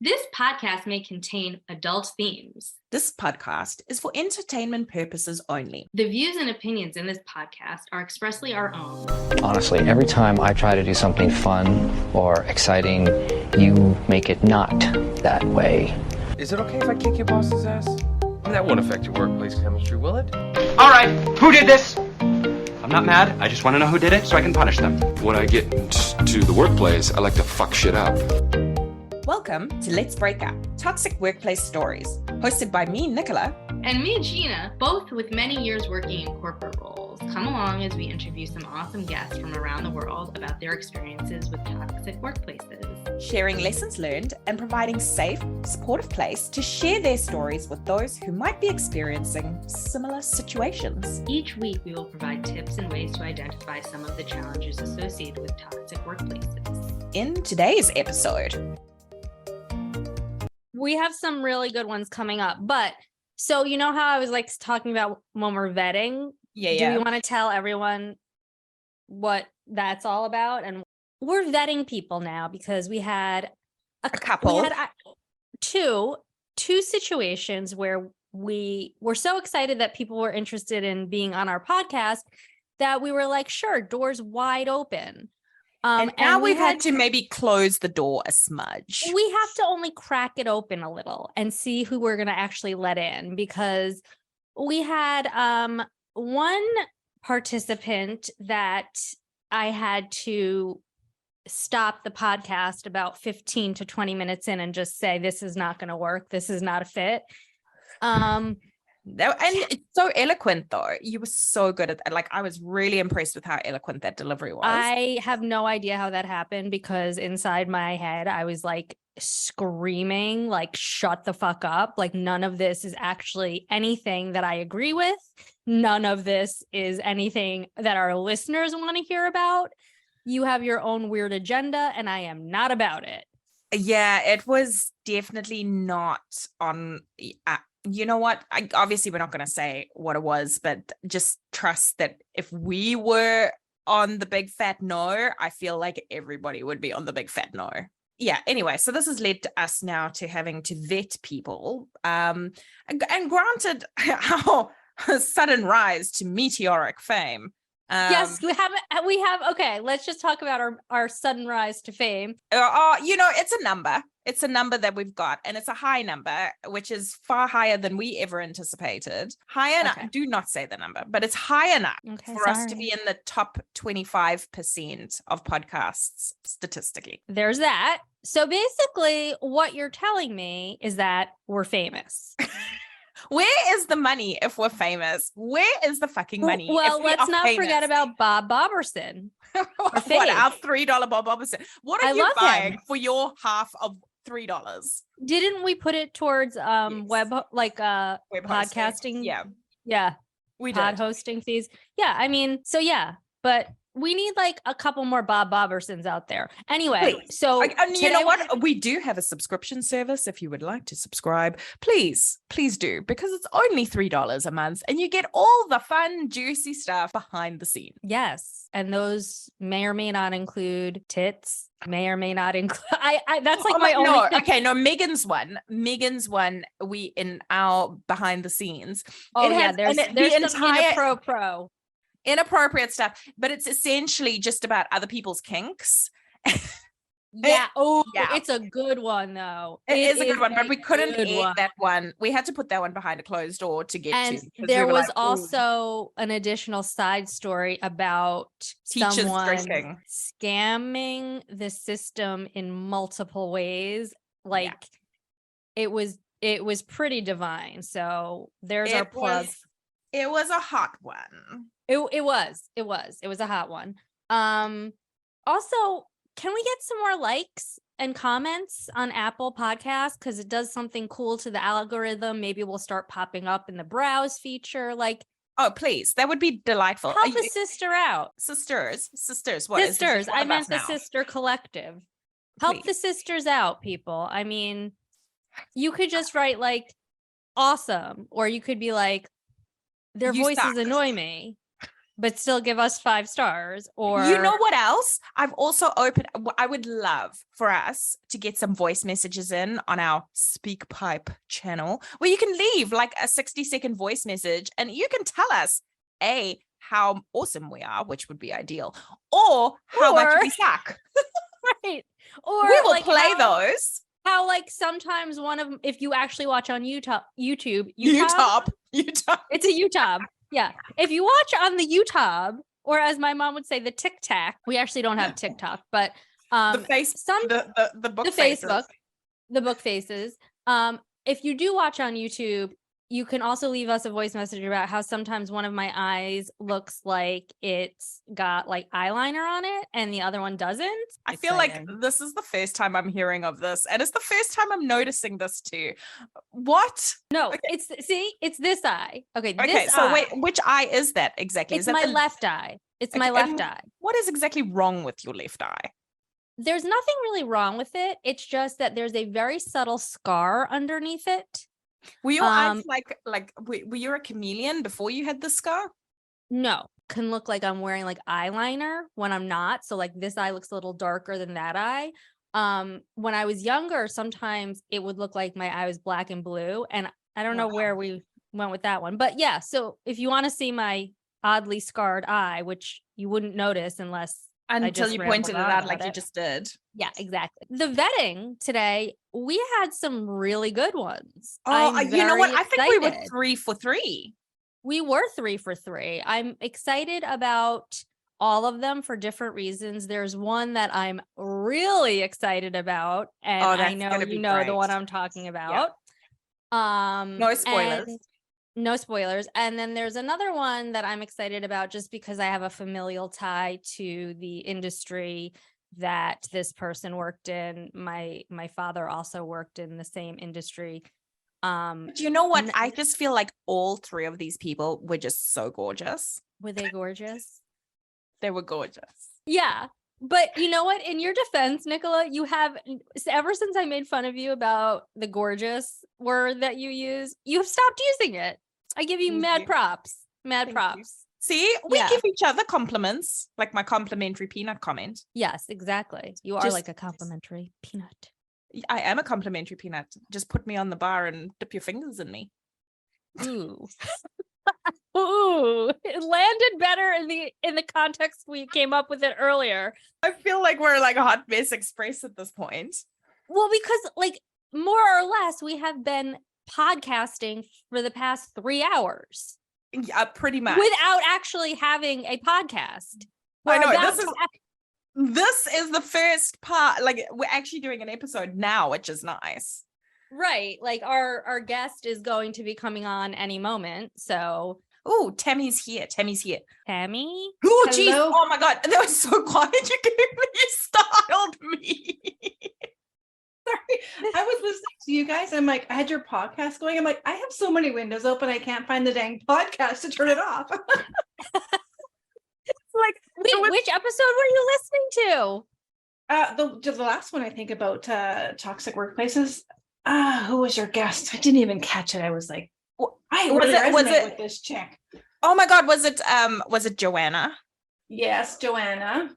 This podcast may contain adult themes. This podcast is for entertainment purposes only. The views and opinions in this podcast are expressly our own. Honestly, every time I try to do something fun or exciting, you make it not that way. Is it okay if I kick your boss's ass? That won't affect your workplace chemistry, will it? All right, who did this? I'm not mad. I just want to know who did it so I can punish them. When I get to the workplace, I like to fuck shit up. Welcome to Let's Break Up, Toxic Workplace Stories, hosted by me, Nicola. And me, Gina, both with many years working in corporate roles. Come along as we interview some awesome guests from around the world about their experiences with toxic workplaces. Sharing lessons learned and providing safe, supportive place to share their stories with those who might be experiencing similar situations. Each week, we will provide tips and ways to identify some of the challenges associated with toxic workplaces. In today's episode, we have some really good ones coming up, but so you know how I was like talking about when we're vetting? Do we want to tell everyone what that's all about? And we're vetting people now because we had a couple. We had two situations where we were so excited that people were interested in being on our podcast that we were like, sure, doors wide open. And now we've had to maybe close the door a smudge. We have to only crack it open a little and see who we're going to actually let in, because we had one participant that I had to stop the podcast about 15 to 20 minutes in and just say, this is not going to work. This is not a fit. And it's so eloquent though. You were so good at that. Like, I was really impressed with how eloquent that delivery was. I have no idea how that happened, because inside my head I was like screaming, like, shut the fuck up. Like, none of this is actually anything that I agree with. None of this is anything that our listeners want to hear about. You have your own weird agenda and I am not about it. Yeah, it was definitely not on. You know what? Obviously, we're not going to say what it was, but just trust that if we were on the big fat no, I feel like everybody would be on the big fat no. Yeah. Anyway, so this has led to us now to having to vet people. And granted, our sudden rise to meteoric fame. Yes, we have. Okay, let's just talk about our sudden rise to fame. It's a number. It's a number that we've got, and it's a high number, which is far higher than we ever anticipated. High enough. Okay. Do not say the number, but it's high enough for us to be in the top 25% of podcasts statistically. There's that. So basically, what you're telling me is that we're famous. Where is the money if we're famous? Where is the fucking money? Well, let's not forget about Bob Boberson. What, our $3 Bob Boberson? What are you buying for your half of $3? Didn't we put it towards web podcasting? Yeah. We pod did. Hosting fees. Yeah, I mean, so yeah, but we need like a couple more Bob Bobersons out there. Anyway, please. So you know what? We do have a subscription service. If you would like to subscribe, please do, because it's only $3 a month and you get all the fun, juicy stuff behind the scenes. Yes. And those may or may not include tits, may or may not include. That's like my only thing. Okay, no, Megan's one, we in our behind the scenes. Oh, there's some inappropriate stuff, but it's essentially just about other people's kinks. Yeah. It's a good one though. It is a good one, but we couldn't air that one. We had to put that one behind a closed door to get and to. There was also an additional side story about teachers someone drinking, scamming the system in multiple ways. Like it was pretty divine. So there's our plug. It was a hot one. It was a hot one. Also, can we get some more likes and comments on Apple Podcasts? Because it does something cool to the algorithm. Maybe we'll start popping up in the browse feature. Like, oh, please, that would be delightful. Help a sister out. Sisters. What? Sisters. I meant the sister collective. Help the sisters out, people. I mean, you could just write like awesome, or you could be like, their voices annoy me. but still give us 5 stars. Or you know what else? I've also opened, I would love for us to get some voice messages in on our Speak Pipe channel where you can leave like a 60-second voice message and you can tell us how awesome we are, which would be ideal, or how much we suck. Right. Or we will like play those. How like sometimes if you actually watch on YouTube, it's a YouTube. Yeah. If you watch on the YouTube, or as my mom would say, the TikTok, we actually don't have TikTok, but the book faces. If you do watch on YouTube, you can also leave us a voice message about how sometimes one of my eyes looks like it's got like eyeliner on it and the other one doesn't. I feel like this is the first time I'm hearing of this, and it's the first time I'm noticing this too. What? No, okay. It's this eye. Okay. Wait, which eye is that exactly? It's my left eye. It's my left eye. What is exactly wrong with your left eye? There's nothing really wrong with it. It's just that there's a very subtle scar underneath it. Were your eyes were you a chameleon before you had the scar? No, can look like I'm wearing like eyeliner when I'm not. So like this eye looks a little darker than that eye. When I was younger, sometimes it would look like my eye was black and blue, and I don't know where we went with that one. But yeah, so if you want to see my oddly scarred eye, which you wouldn't notice until you pointed it out like you just did. Yeah, exactly. The vetting today, we had some really good ones. Oh, you know what? I think we were 3 for 3. We were 3 for 3. I'm excited about all of them for different reasons. There's one that I'm really excited about, and I know you know the one I'm talking about. Yeah. No spoilers. No spoilers. And then there's another one that I'm excited about just because I have a familial tie to the industry that this person worked in. My father also worked in the same industry. Do you know what? I just feel like all 3 of these people were just so gorgeous. Were they gorgeous? They were gorgeous. Yeah. But you know what? In your defense, Nicola, you have, ever since I made fun of you about the gorgeous word that you use, you have stopped using it. I give you mad props. Mad props. See, we give each other compliments, like my complimentary peanut comment. Yes, exactly. You are like a complimentary peanut. I am a complimentary peanut. Just put me on the bar and dip your fingers in me. Ooh. Ooh, it landed better in the context we came up with it earlier. I feel like we're like a Hot Mess Express at this point. Well, because like more or less we have been podcasting for the past 3 hours. Yeah, pretty much. Without actually having a podcast. I know this is the first part. Like we're actually doing an episode now, which is nice. Right. Like our guest is going to be coming on any moment. So Tammy's here. Tammy? Oh, geez. Oh my God. That was so quiet. You startled me. Sorry. I was listening to you guys. I'm like, I had your podcast going. I'm like, I have so many windows open. I can't find the dang podcast to turn it off. Like, which episode were you listening to? The last one, I think, about toxic workplaces. Who was your guest? I didn't even catch it. I was like, was it with this chick? Oh my God, was it Joanna? Yes, Joanna.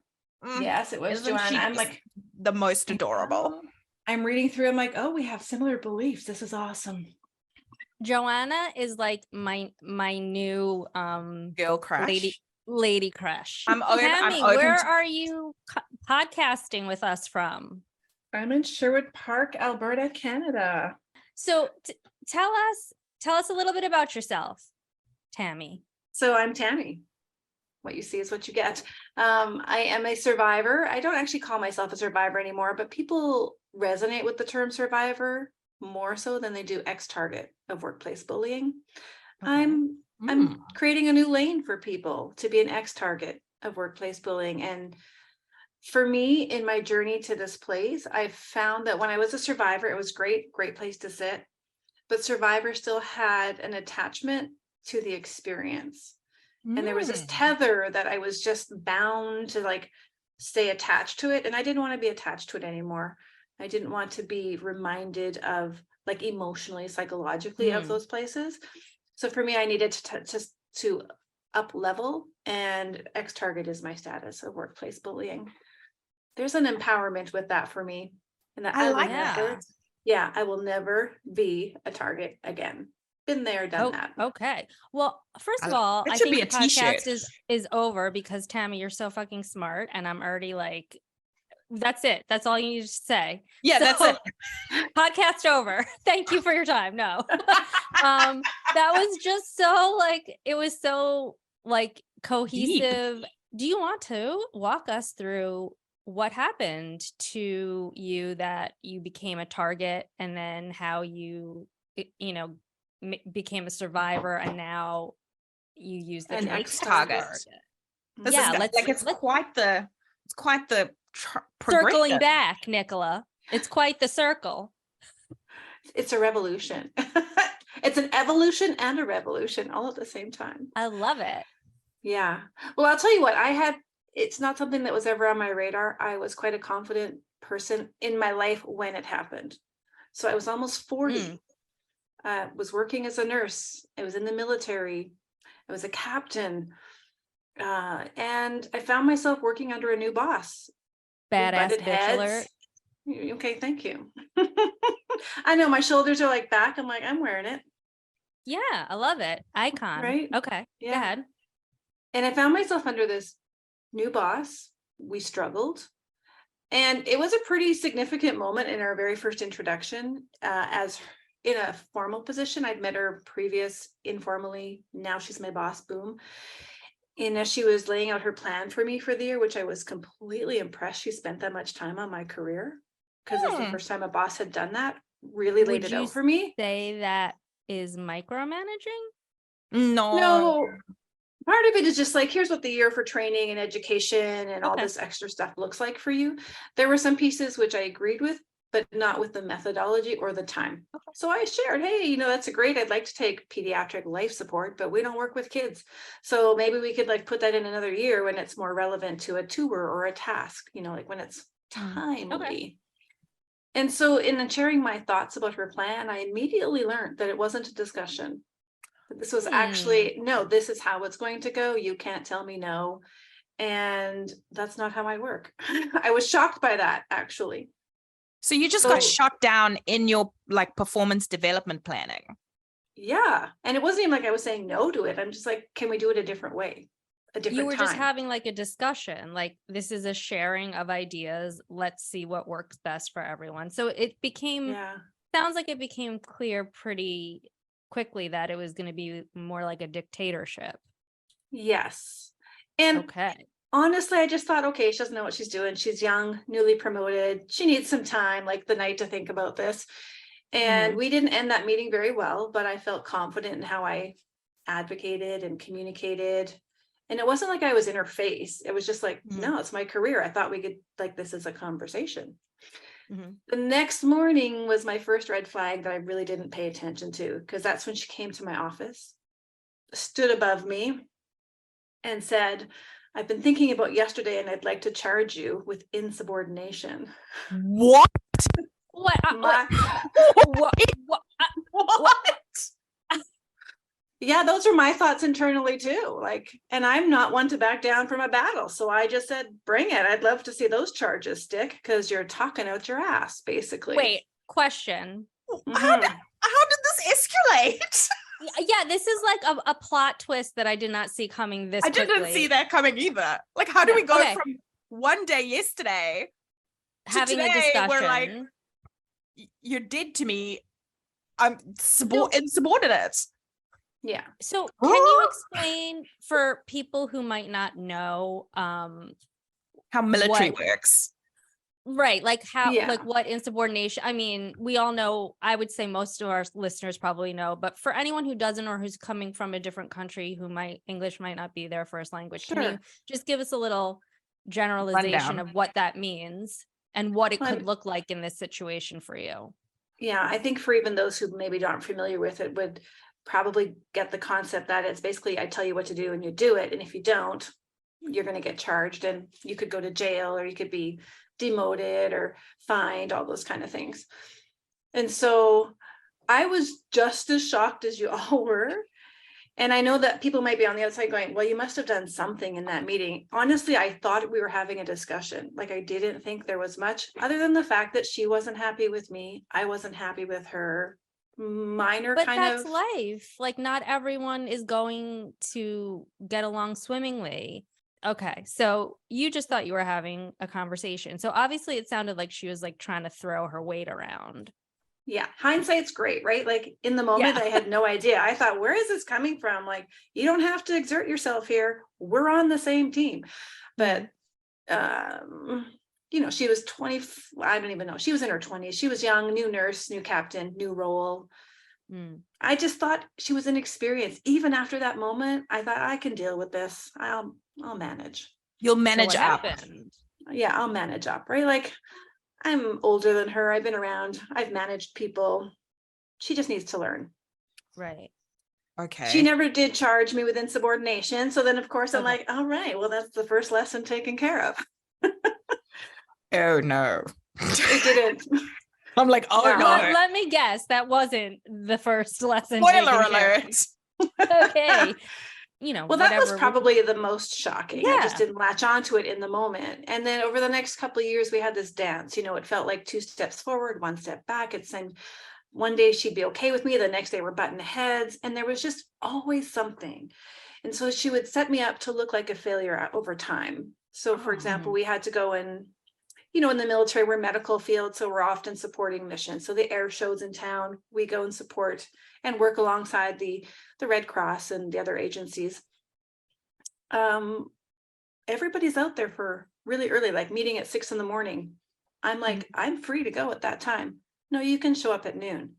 Yes, it was Joanna. I'm like the most adorable. I'm reading through. I'm like, oh, we have similar beliefs. This is awesome. Joanna is like my new girl crush. Lady crush. Tammy, where are you podcasting with us from? I'm in Sherwood Park, Alberta, Canada. So tell us a little bit about yourself, Tammy. So I'm Tammy. What you see is what you get. I am a survivor. I don't actually call myself a survivor anymore, but people resonate with the term survivor more so than they do ex-target of workplace bullying. Okay. I'm creating a new lane for people to be an ex-target of workplace bullying. And for me, in my journey to this place, I found that when I was a survivor, it was great place to sit. But survivor still had an attachment to the experience. And there was this tether that I was just bound to like stay attached to it. And I didn't want to be attached to it anymore. I didn't want to be reminded of like emotionally, psychologically of those places. So for me, I needed to up level, and ex-target is my status of workplace bullying. There's an empowerment with that for me. And that I will like never, that. I will never be a target again. Been there, done that. Okay. Well, first of all, That I should think be the a t-shirt. podcast is over because Tammy, you're so fucking smart, and I'm already like, that's it. That's all you need to say. Yeah, that's it. Podcast over. Thank you for your time. No. That was just so like, it was so like cohesive. Do you want to walk us through what happened to you that you became a target, and then how you, became a survivor, and now you use the An term ex-target. Yeah, it's quite the circling progression. back, Nicola. It's quite the circle. It's a revolution. It's an evolution and a revolution all at the same time. I love it. Yeah. Well, I'll tell you what, it's not something that was ever on my radar. I was quite a confident person in my life when it happened. So I was almost 40. Was working as a nurse. I was in the military. I was a captain. And I found myself working under a new boss. Badass bitch alert. Okay, thank you. I know my shoulders are like back. I'm like, I'm wearing it. Yeah, I love it. Icon. Right? Okay. Yeah. Go ahead. And I found myself under this new boss. We struggled. And it was a pretty significant moment in our very first introduction, as in a formal position. I'd met her previous informally. Now she's my boss. Boom. And as she was laying out her plan for me for the year, which I was completely impressed she spent that much time on my career, because it's the first time a boss had done that, really laid it out for me. Say that is micromanaging? No. Part of it is just like, here's what the year for training and education and all this extra stuff looks like for you. There were some pieces which I agreed with, but not with the methodology or the time. So I shared, hey, that's a great, I'd like to take pediatric life support, but we don't work with kids. So maybe we could like put that in another year when it's more relevant to a tour or a task, like when it's timely. Okay. And so in sharing my thoughts about her plan, I immediately learned that it wasn't a discussion. This was actually, no, this is how it's going to go. You can't tell me no. And that's not how I work. I was shocked by that, actually. So you just got shot down in your like performance development planning. Yeah. And it wasn't even like I was saying no to it. I'm just like, can we do it a different way? A different You were time? just having like a discussion, like this is a sharing of ideas. Let's see what works best for everyone. So it became, sounds like it became clear pretty quickly that it was going to be more like a dictatorship. Yes. And honestly, I just thought, okay, she doesn't know what she's doing. She's young, newly promoted. She needs some time, like the night, to think about this. And we didn't end that meeting very well, but I felt confident in how I advocated and communicated. And it wasn't like I was in her face. It was just like, no, it's my career. I thought we could like this as a conversation. The next morning was my first red flag that I really didn't pay attention to, because that's when she came to my office, stood above me, and said, I've been thinking about yesterday and I'd like to charge you with insubordination. What? What? Yeah, those are my thoughts internally too. Like, and I'm not one to back down from a battle. So I just said, bring it. I'd love to see those charges stick, because you're talking out your ass, basically. Wait, question. How did this escalate? Yeah, this is like a plot twist that I did not see coming this quickly. I didn't see that coming either. Like, how do we go from one day yesterday having today, a discussion where like, you're dead to me, I'm insubordinate. Yeah. So can you explain for people who might not know how military works? Right. Like how, like what insubordination, I mean, we all know, I would say most of our listeners probably know, but for anyone who doesn't, or who's coming from a different country, English might not be their first language. Can you just give us a little generalization of what that means and what it could look like in this situation for you? Yeah, I think for even those who maybe aren't familiar with it would probably get the concept that it's basically, I tell you what to do and you do it. And if you don't, you're going to get charged, and you could go to jail, or you could be demoted or fined, all those kind of things. And so I was just as shocked as you all were. And I know that people might be on the outside going, well, you must have done something in that meeting. Honestly, I thought we were having a discussion. Like, I didn't think there was much other than the fact that she wasn't happy with me. I wasn't happy with her. Minor But kind that's of life. Like, not everyone is going to get along swimmingly. Okay, so you just thought you were having a conversation. So obviously it sounded like she was like trying to throw her weight around. Yeah, hindsight's great, right? Like, in the moment, I had no idea. I thought, where is this coming from? Like, you don't have to exert yourself here. We're on the same team. But you know, she was 20, I don't even know. She was in her 20s. She was young, new nurse, new captain, new role. I just thought she was inexperienced. Even after that moment, I thought, I can deal with this. I'll manage. You'll manage So up. Yeah, I'll manage up, right? Like, I'm older than her. I've been around. I've managed people. She just needs to learn. Right. Okay. She never did charge me with insubordination. So then, of course, I'm like, all right, well, that's the first lesson taken care of. Oh, no. It didn't. I'm like, oh, no. Let me guess. That wasn't the first lesson. Spoiler alert. Okay. You know, well, that was probably the most shocking. Yeah. I just didn't latch onto it in the moment. And then over the next couple of years, we had this dance. You know, it felt like 2 steps forward, 1 step back. It's then one day she'd be okay with me. The next day we're butting heads. And there was just always something. And so she would set me up to look like a failure over time. So, for example, we had to go in, you know, in the military, we're medical field. So we're often supporting missions. So the air shows in town, we go and support and work alongside the Red Cross and the other agencies. Everybody's out there for really early, like meeting at 6 a.m. I'm like, I'm free to go at that time. No, you can show up at noon.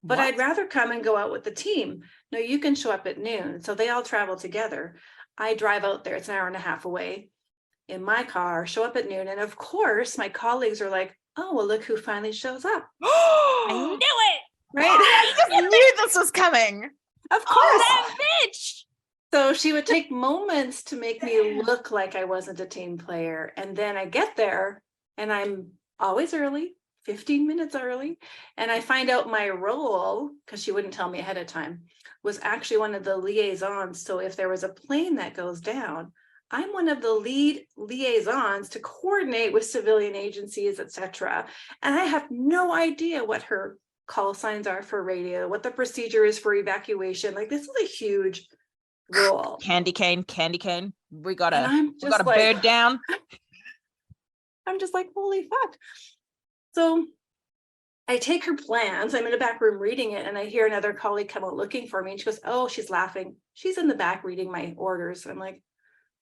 But I'd rather come and go out with the team. No, you can show up at noon. So they all travel together. I drive out there. It's an hour and a half away in my car, show up at noon. And of course, my colleagues are like, oh, well, look who finally shows up. I knew it. Right? I just knew this was coming. Of course. Oh, that bitch. So she would take moments to make me look like I wasn't a team player. And then I get there and I'm always early, 15 minutes early. And I find out my role, because she wouldn't tell me ahead of time, was actually one of the liaisons. So if there was a plane that goes down, I'm one of the lead liaisons to coordinate with civilian agencies, etc. And I have no idea what her call signs are for radio, what the procedure is for evacuation. Like, this is a huge role. Candy cane. We got a like, bird down. I'm just like, holy fuck. So I take her plans. I'm in the back room reading it, and I hear another colleague come out looking for me. And she goes, oh, she's laughing. She's in the back reading my orders. I'm like,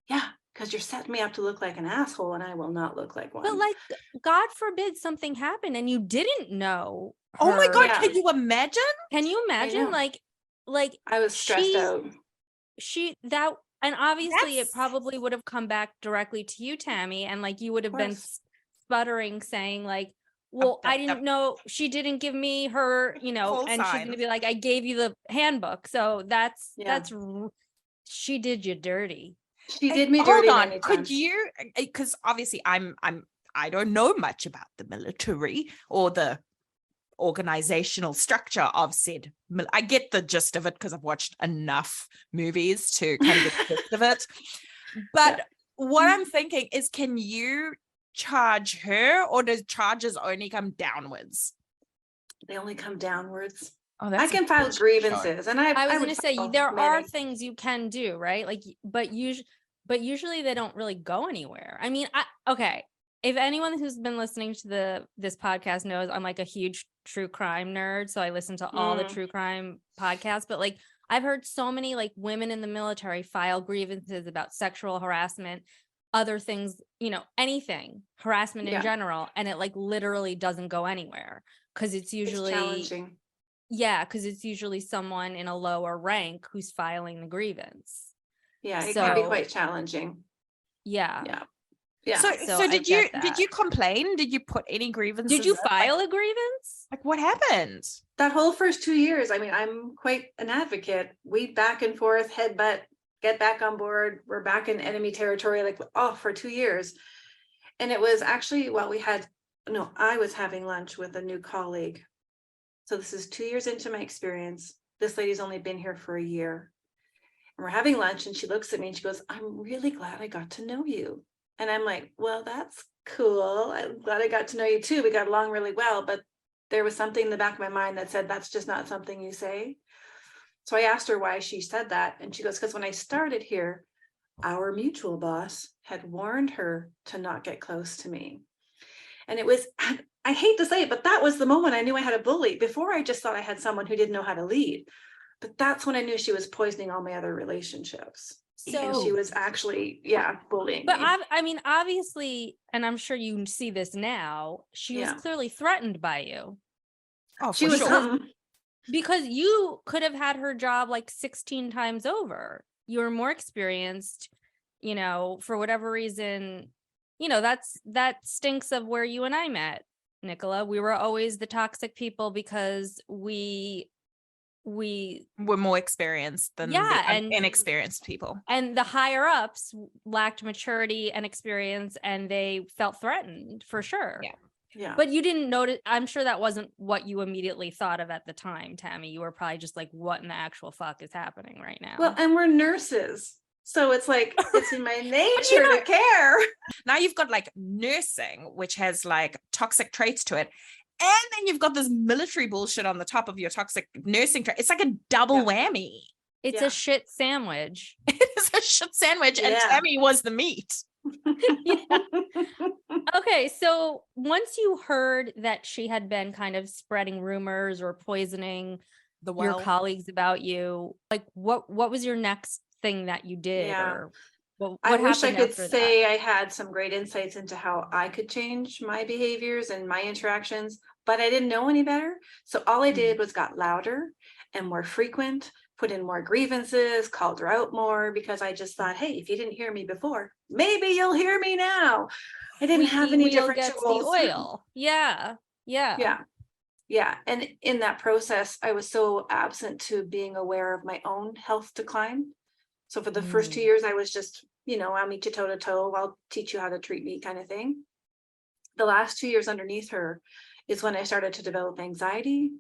yeah, because you're setting me up to look like an asshole, and I will not look like one. But like, God forbid something happened and you didn't know. Oh my God, Yeah. can you imagine? Can you imagine? Like I was stressed out. And obviously That's- it probably would have come back directly to you, Tammy, and like you would have been sputtering saying like, well, I didn't know, she didn't give me her, you know, Full and she's sign. gonna be like, I gave you the handbook. So that's she did you dirty. She did me dirty. Hold on, many could times. you? Because obviously I don't know much about the military or the organizational structure of said. I get the gist of it because I've watched enough movies to kind of get the gist of it. But what I'm thinking is, can you charge her, or does charges only come downwards? They only come downwards. Oh, I can file grievances, and I was would going to say file there are many. things you can do, right? Like, but usually they don't really go anywhere. I mean, okay. If anyone who's been listening to this podcast knows, I'm like a huge true crime nerd, so I listen to all the true crime podcasts. But like, I've heard so many like women in the military file grievances about sexual harassment, other things, you know, anything, harassment in general, and it like literally doesn't go anywhere because it's usually challenging. Yeah, because it's usually someone in a lower rank who's filing the grievance. Yeah, it can be quite challenging. Yeah. So did you complain? Did you put any grievances? Did you file a grievance? Like, what happened? That whole first 2 years, I mean, I'm quite an advocate. We back and forth, headbutt, get back on board. We're back in enemy territory, like, for 2 years. And it was actually, I was having lunch with a new colleague. So this is 2 years into my experience. This lady's only been here for a year. we're having lunch, and she looks at me and she goes, I'm really glad I got to know you. And I'm like, well, that's cool. I'm glad I got to know you too. We got along really well, but there was something in the back of my mind that said, that's just not something you say. So I asked her why she said that. And she goes, because when I started here, our mutual boss had warned her to not get close to me. And it was, I hate to say it, but that was the moment I knew I had a bully. Before, I just thought I had someone who didn't know how to lead. But that's when I knew she was poisoning all my other relationships. And she was actually, bullying But me. I mean, obviously, and I'm sure you see this now, she was clearly threatened by you. Oh, She was because you could have had her job like 16 times over. You were more experienced, you know, for whatever reason, you know, that stinks of where you and I met, Nicola. We were always the toxic people because we were more experienced than the inexperienced people. And the higher ups lacked maturity and experience, and they felt threatened for sure. Yeah. But you didn't notice. I'm sure that wasn't what you immediately thought of at the time, Tammy. You were probably just like, what in the actual fuck is happening right now? Well, and we're nurses. So it's like, it's in my nature to care. Now you've got like nursing, which has like toxic traits to it. And then you've got this military bullshit on the top of your toxic nursing trait. It's like a double whammy. It's a shit sandwich. It is a shit sandwich. And Tammy was the meat. Okay, so once you heard that she had been kind of spreading rumors or poisoning your colleagues about you, like what was your next thing that you did? Or what I wish I could say I had some great insights into how I could change my behaviors and my interactions, but I didn't know any better. So all I did was got louder and more frequent, put in more grievances, called her out more, because I just thought, hey, if you didn't hear me before, maybe you'll hear me now. I didn't have any different tools. The oil. Yeah. And in that process, I was so absent to being aware of my own health decline. So for the first 2 years, I was just, you know, I'll meet you toe to toe. I'll teach you how to treat me kind of thing. The last 2 years underneath her is when I started to develop anxiety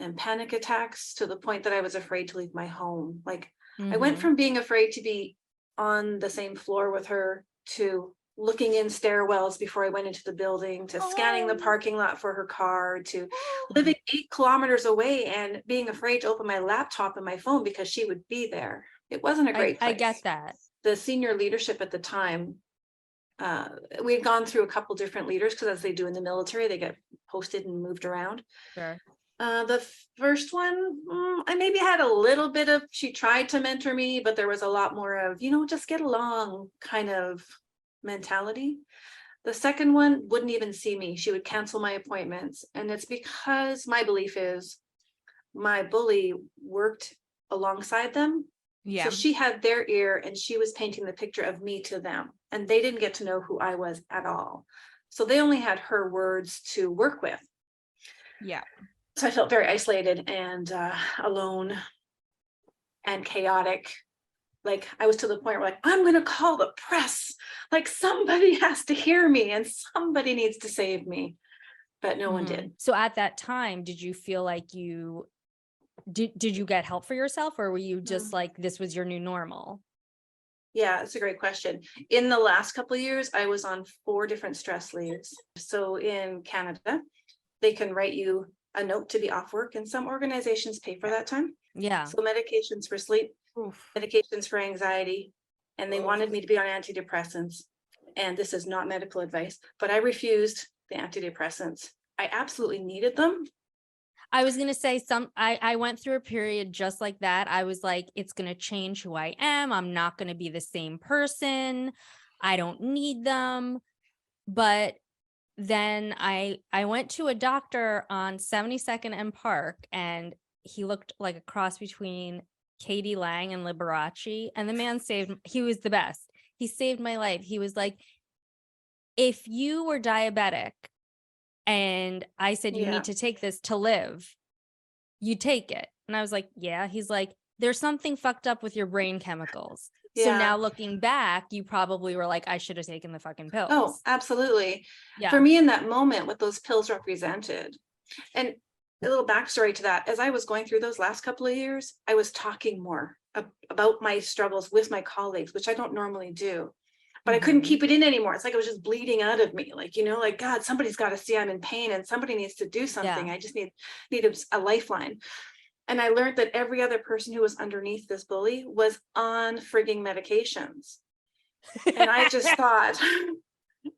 and panic attacks to the point that I was afraid to leave my home. Like I went from being afraid to be on the same floor with her to looking in stairwells before I went into the building, to scanning the parking lot for her car, to living 8 kilometers away and being afraid to open my laptop and my phone because she would be there. It wasn't a great place. I get that. The senior leadership at the time, we'd gone through a couple different leaders, because as they do in the military, they get posted and moved around. Sure. The first one, I maybe had a little bit of, she tried to mentor me, but there was a lot more of, you know, just get along kind of mentality. The second one wouldn't even see me. She would cancel my appointments. And it's because my belief is my bully worked alongside them. So she had their ear and she was painting the picture of me to them. And they didn't get to know who I was at all. So they only had her words to work with. So I felt very isolated and alone and chaotic. Like I was to the point where like, I'm going to call the press. Like somebody has to hear me and somebody needs to save me. But no one did. So at that time, did you feel like you did you get help for yourself, or were you just like, this was your new normal? Yeah, it's a great question. In the last couple of years, I was on 4 different stress leaves. So in Canada, they can write you a note to be off work, and some organizations pay for that time. So medications for sleep, medications for anxiety, and they wanted me to be on antidepressants. And this is not medical advice, but I refused the antidepressants. I absolutely needed them. I was going to say I went through a period just like that. I was like, it's going to change who I am. I'm not going to be the same person. I don't need them. But then I went to a doctor on 72nd and Park, and he looked like a cross between Katie Lang and Liberace. And the man he was the best. He saved my life. He was like, if you were diabetic, and I said, you need to take this to live, you take it. And I was like, yeah. He's like, there's something fucked up with your brain chemicals. So now looking back, you probably were like, I should have taken the fucking pills. Oh, absolutely. For me in that moment, what those pills represented. And a little backstory to that. As I was going through those last couple of years, I was talking more about my struggles with my colleagues, which I don't normally do. But I couldn't keep it in anymore. It's like it was just bleeding out of me. Like, like, God, somebody's got to see I'm in pain and somebody needs to do something. I just need a lifeline. And I learned that every other person who was underneath this bully was on frigging medications. And I just thought,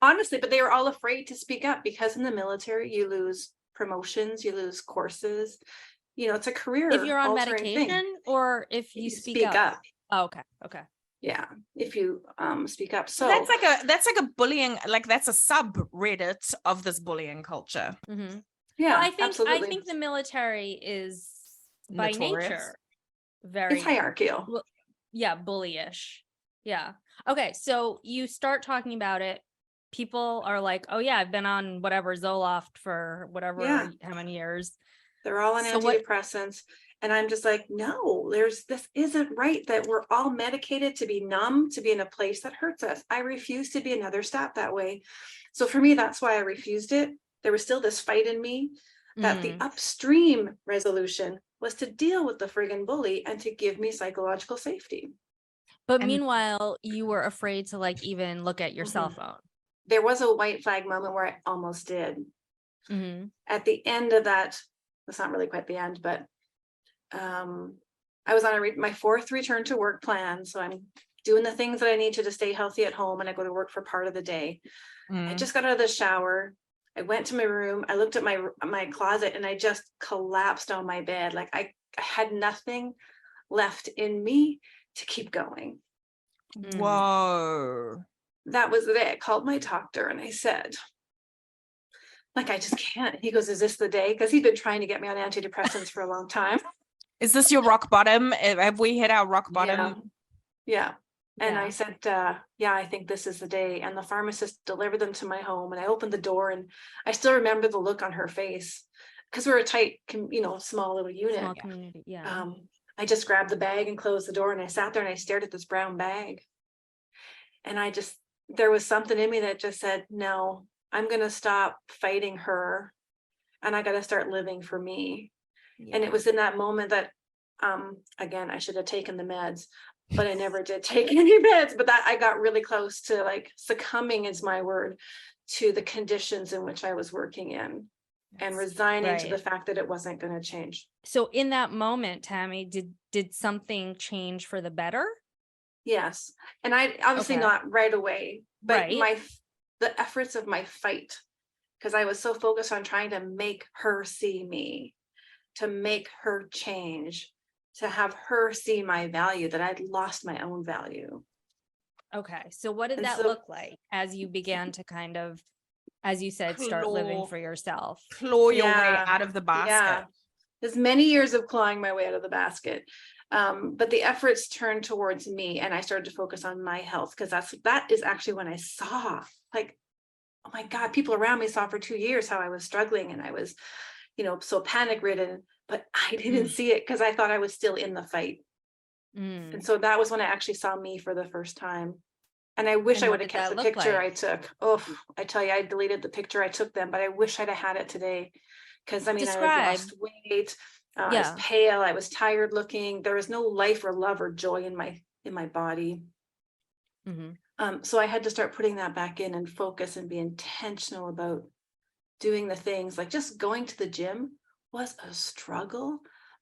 honestly, but they were all afraid to speak up because in the military, you lose promotions, you lose courses. It's a career. If you're on medication or if you speak up. Oh, okay. Yeah, if you speak up. So that's like a bullying, like that's a subreddit of this bullying culture. Mm-hmm. Yeah, well, absolutely. I think the military is by Notorious. nature very it's hierarchical. Bullyish. Yeah. Okay, so you start talking about it. People are like, oh yeah, I've been on whatever Zoloft for whatever how many years. They're all on antidepressants. And I'm just like, no, this isn't right that we're all medicated to be numb, to be in a place that hurts us. I refuse to be another step that way. So for me, that's why I refused it. There was still this fight in me that the upstream resolution was to deal with the friggin' bully and to give me psychological safety. But meanwhile, you were afraid to like even look at your cell phone. There was a white flag moment where I almost did. At the end of that, it's not really quite the end, but I was on my 4th return to work plan. So I'm doing the things that I need to stay healthy at home, and I go to work for part of the day. I just got out of the shower. I went to my room. I looked at my closet and I just collapsed on my bed. Like I had nothing left in me to keep going. Whoa. That was the day I called my doctor and I said, like, I just can't. He goes, is this the day? Because he'd been trying to get me on antidepressants for a long time. Is this your rock bottom? Have we hit our rock bottom? Yeah. And I said, I think this is the day. And the pharmacist delivered them to my home. And I opened the door and I still remember the look on her face because we're a tight, small little unit. Small community. Yeah. I just grabbed the bag and closed the door and I sat there and I stared at this brown bag. And there was something in me that just said, no, I'm going to stop fighting her and I got to start living for me. Yeah. And it was in that moment that, again, I should have taken the meds, but I never did take any meds, but that I got really close to like succumbing is my word to the conditions in which I was working in and resigning to the fact that it wasn't going to change. So in that moment, Tammy, did something change for the better? Yes. And I obviously not right away, but the efforts of my fight, because I was so focused on trying to make her see me, to make her change, to have her see my value, that I'd lost my own value. Okay. So what did that look like as you began to kind of, as you said, start living for yourself? Claw your way out of the basket. Yeah. There's many years of clawing my way out of the basket. But the efforts turned towards me and I started to focus on my health because that is actually when I saw like, oh my God, people around me saw for 2 years how I was struggling and I was, so panic ridden, but I didn't see it because I thought I was still in the fight. And so that was when I actually saw me for the first time. And I wish I would have kept the picture I took. Oh, I tell you, I deleted the picture I took then, but I wish I'd have had it today. Because I had lost weight. I was pale. I was tired looking. There was no life or love or joy in my body. So I had to start putting that back in and focus and be intentional about doing the things like just going to the gym was a struggle,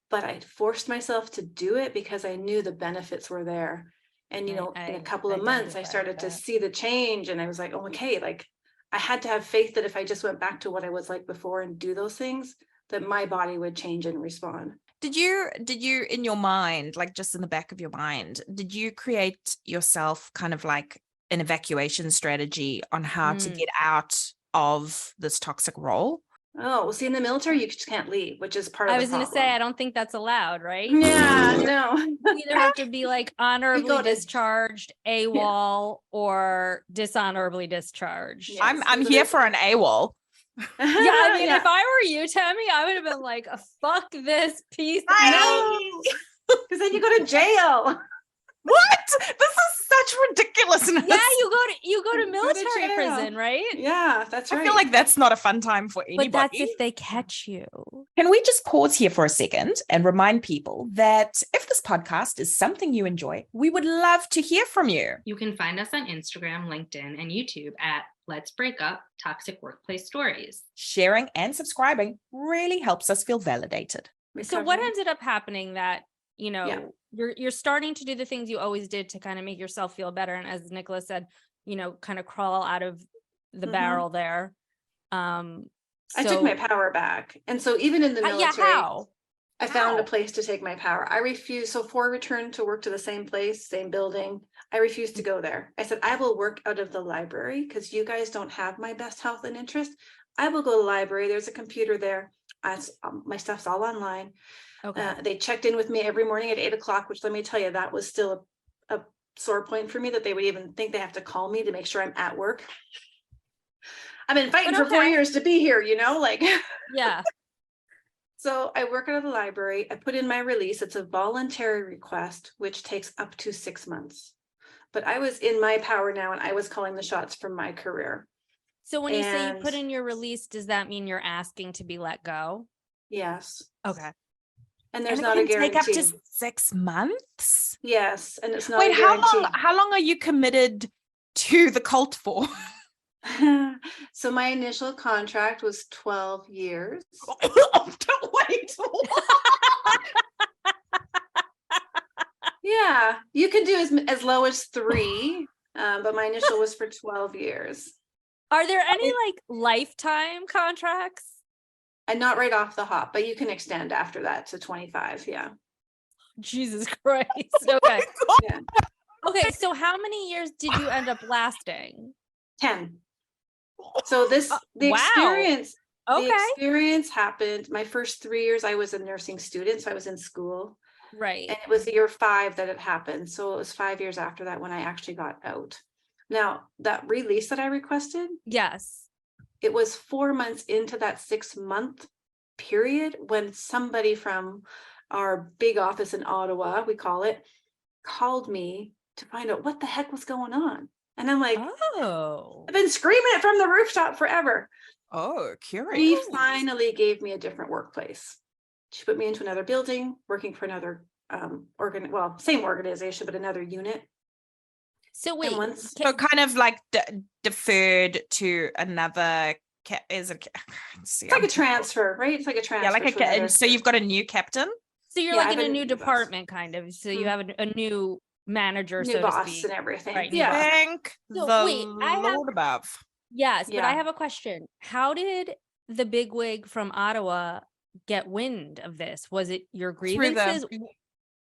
but I forced myself to do it because I knew the benefits were there. And, in a couple of months, I started to see the change and I was like, oh, okay, like I had to have faith that if I just went back to what I was like before and do those things, that my body would change and respond. Did you in your mind, like just in the back of your mind, did you create yourself kind of like an evacuation strategy on how to get out of this toxic role? Oh, well, see, in the military, you just can't leave, which is part of the problem. I was going to say, I don't think that's allowed, right? Yeah, no. You either have to be like honorably discharged, AWOL, or dishonorably discharged. Yes. I'm here for an AWOL. Yeah, I mean, if I were you, Tammy, I would have been like, fuck this piece. Because then you go to jail. What? This is such ridiculousness. Yeah, you go to Go to military jail. prison, right? Yeah, that's right. I feel like that's not a fun time for anybody. But that's if they catch you. Can we just pause here for a second and remind people that if this podcast is something you enjoy, we would love to hear from you. You can find us on Instagram, LinkedIn, and YouTube at Let's Break Up Toxic Workplace Stories. Sharing and subscribing really helps us feel validated. So what ended up happening that, Yeah. you're starting to do the things you always did to kind of make yourself feel better. And as Nicola said, kind of crawl out of the barrel there. I took my power back. And so even in the military, how? I found a place to take my power. I refused. So for return to work to the same place, same building, I refused to go there. I said, I will work out of the library because you guys don't have my best health and interest. I will go to the library. There's a computer there. My stuff's all online. Okay. They checked in with me every morning at 8:00, which let me tell you, that was still a sore point for me that they would even think they have to call me to make sure I'm at work. I've been fighting for 4 years to be here, Yeah. So I work out of the library. I put in my release. It's a voluntary request, which takes up to 6 months. But I was in my power now, and I was calling the shots from my career. So when you say you put in your release, does that mean you're asking to be let go? Yes. Okay. And there's it not a can guarantee. take up to 6 months. Yes, and it's not Wait, a guarantee. how long are you committed to the cult for? So my initial contract was 12 years. Wait. Yeah, you can do as low as 3, but my initial was for 12 years. Are there any lifetime contracts? And not right off the hop, but you can extend after that to 25. Yeah. Jesus Christ. Okay. Yeah. Okay. So how many years did you end up lasting? 10. So the wow. experience, Okay. the experience happened. My first 3 years, I was a nursing student, so I was in school. Right. And it was year 5 that it happened. So it was 5 years after that when I actually got out. Now, that release that I requested, Yes. it was 4 months into that 6-month period when somebody from our big office in Ottawa, we call it, called me to find out what the heck was going on. And I'm like, Oh. I've been screaming it from the rooftop forever. Oh, curious. She finally gave me a different workplace. She put me into another building, working for another same organization, but another unit. So wait, so kind of like deferred to another. It's like a transfer, right? It's like a transfer. Yeah, so you've got a new captain. So you're in a new department, kind of. So you have a new manager, new so boss to speak, and everything. Right, yeah. Thank so the wait, Lord above. Yes, Yeah. but I have a question. How did the bigwig from Ottawa get wind of this? Was it your grievances?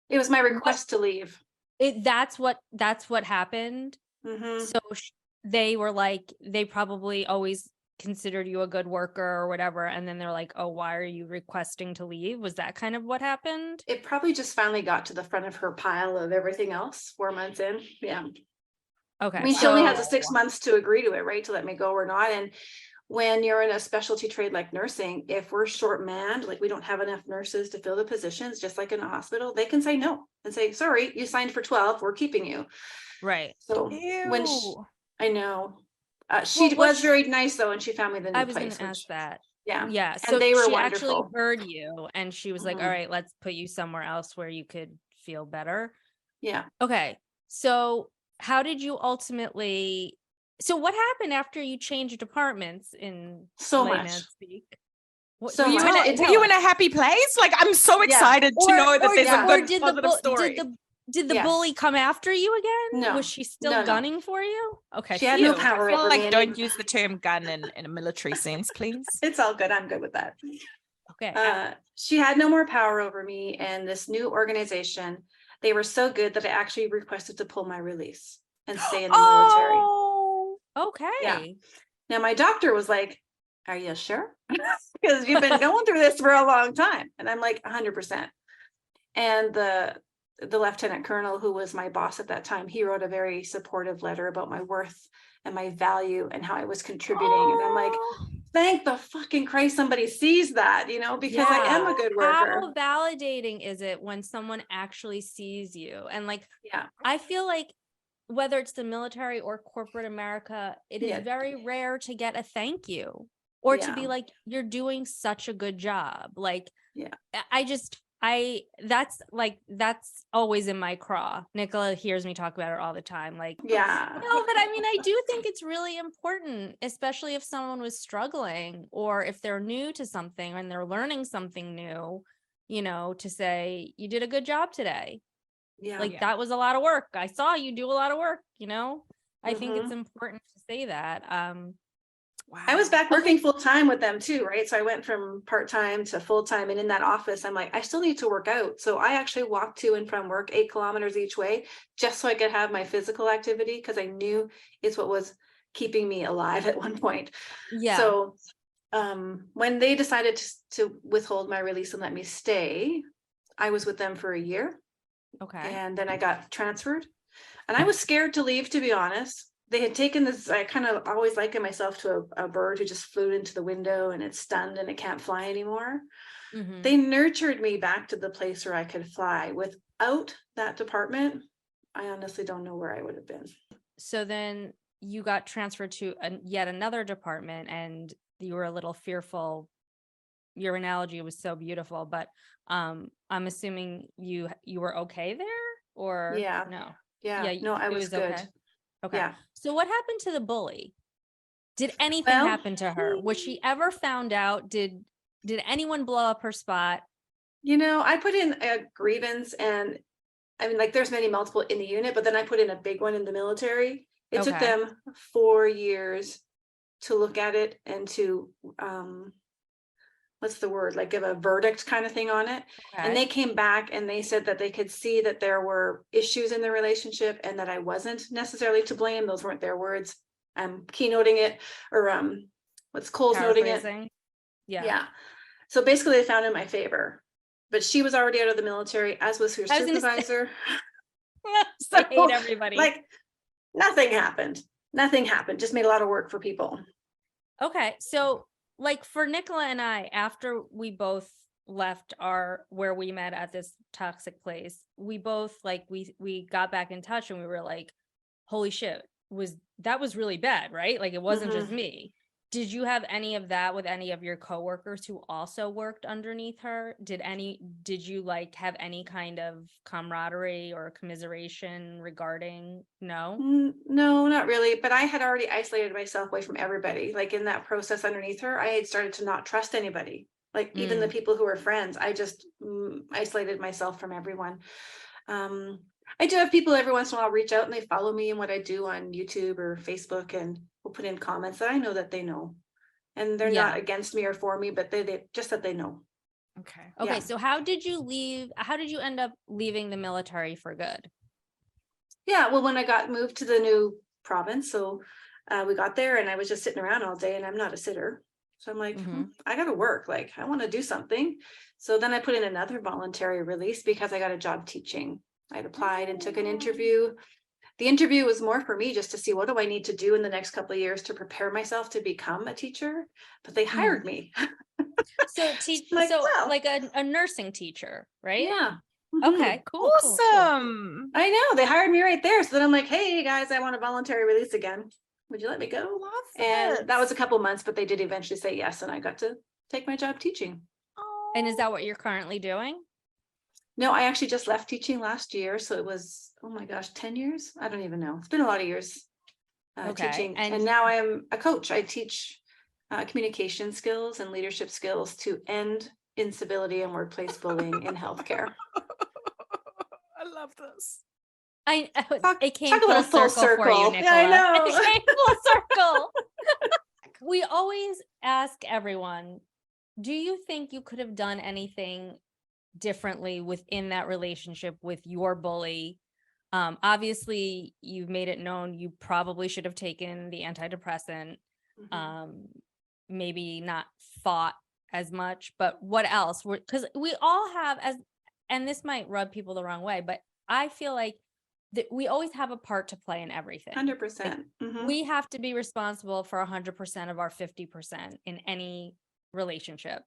It was my request to leave. That's what happened. Mm-hmm. So they were like, they probably always considered you a good worker or whatever, and then they're like, oh, why are you requesting to leave? Was that kind of what happened? It probably just finally got to the front of her pile of everything else 4 months in. Yeah. Okay. I mean, she only has 6 months to agree to it, right? To let me go or not. And when you're in a specialty trade like nursing, if we're short manned, like we don't have enough nurses to fill the positions, just like in a hospital, they can say no and say, sorry, you signed for 12, we're keeping you. Right. So when I know, she Well, was very nice though, and she found me the new place. I was going to ask that. Yeah. Yeah. And they were she wonderful. actually heard you, and she was like, Mhm. all right, let's put you somewhere else where you could feel better. Yeah. Okay. So how did you ultimately, so what happened after you changed departments in So layman's much. speak? So Were you, much. were you in a happy place? Like, I'm so excited to know that there's a good positive story. Did the bully come after you again? No. Was she still gunning for you? Okay. She had no power I feel over like me. don't use the term gun in a military sense, please. It's all good. I'm good with that. Okay. She had no more power over me, and this new organization, they were so good that I actually requested to pull my release and stay in the military. Oh, okay. Yeah. Now my doctor was like, are you sure? Because you've been going through this for a long time. And I'm like, 100%. And the lieutenant colonel, who was my boss at that time, he wrote a very supportive letter about my worth and my value and how I was contributing. And I'm like, thank the fucking Christ somebody sees that, because I am a good worker. How validating is it when someone actually sees you? And like, Yeah. I feel like whether it's the military or corporate America, it is very rare to get a thank you or to be like, you're doing such a good job. Like, that's always in my craw. Nicola hears me talk about it all the time. Like, no, but I mean, I do think it's really important, especially if someone was struggling or if they're new to something and they're learning something new, you know, to say, you did a good job today. That was a lot of work. I saw you do a lot of work, you know. I think it's important to say that. Wow. I was back working full time with them too, right? So I went from part time to full time, and in that office, I'm like, I still need to work out. So I actually walked to and from work 8 kilometers each way just so I could have my physical activity, because I knew it's what was keeping me alive at one point. So when they decided to withhold my release and let me stay, I was with them for a year. And then I got transferred, and I was scared to leave, to be honest. They had taken this, I kind of always liken myself to a bird who just flew into the window and it's stunned and it can't fly anymore. They nurtured me back to the place where I could fly. Without that department, I honestly don't know where I would have been. So then you got transferred to yet another department, and you were a little fearful. Your analogy was so beautiful, but I'm assuming you were okay there, or no? No, I was good. Okay. So what happened to the bully? Did anything happen to her? Was she ever found out? Did anyone blow up her spot? You know, I put in a grievance, and I mean, like, there's multiple in the unit, but then I put in a big one in the military. It took them 4 years to look at it and to what's the word, like give a verdict kind of thing on it. And they came back and they said that they could see that there were issues in the relationship and that I wasn't necessarily to blame. Those weren't their words. I'm keynoting it, or what's Cole's noting it. So basically they found in my favor, but she was already out of the military, as was her supervisor. So, I hate everybody. Like, nothing happened. Just made a lot of work for people. Okay. So like for Nicola and I, after we both left where we met at this toxic place, we both we got back in touch, and we were like, holy shit, that was really bad, right? Like, it wasn't just me. Did you have any of that with any of your coworkers who also worked underneath her? Did you like have any kind of camaraderie or commiseration regarding? No, not really. But I had already isolated myself away from everybody. Like, in that process underneath her, I had started to not trust anybody. Like, even the people who were friends, I just isolated myself from everyone. I do have people every once in a while reach out, and they follow me and what I do on YouTube or Facebook, and will put in comments that I know that they know, and they're not against me or for me, but they just that they know. Okay. So how did you leave? How did you end up leaving the military for good? Well, when I got moved to the new province, so we got there, and I was just sitting around all day, and I'm not a sitter. So I'm like, I got to work. Like, I want to do something. So then I put in another voluntary release because I got a job teaching. I'd applied and took an interview. The interview was more for me just to see, what do I need to do in the next couple of years to prepare myself to become a teacher? But they hired me. So like a nursing teacher, right? Yeah. Okay, cool. Awesome. Cool. I know, they hired me right there. So then I'm like, hey guys, I want a voluntary release again. Would you let me go? And that was a couple months, but they did eventually say yes, and I got to take my job teaching. And is that what you're currently doing? No, I actually just left teaching last year. So it was, oh my gosh, 10 years? I don't even know. It's been a lot of years teaching. And now I'm a coach. I teach communication skills and leadership skills to end incivility and workplace bullying in healthcare. I love this. It came full circle for you, Nicola. Yeah, I know. It came full circle. We always ask everyone, do you think you could have done anything differently within that relationship with your bully? Obviously, you've made it known you probably should have taken the antidepressant, maybe not fought as much, but what else? Because we all have, and this might rub people the wrong way, but I feel like that we always have a part to play in everything. 100%. Like, we have to be responsible for 100% of our 50% in any relationship.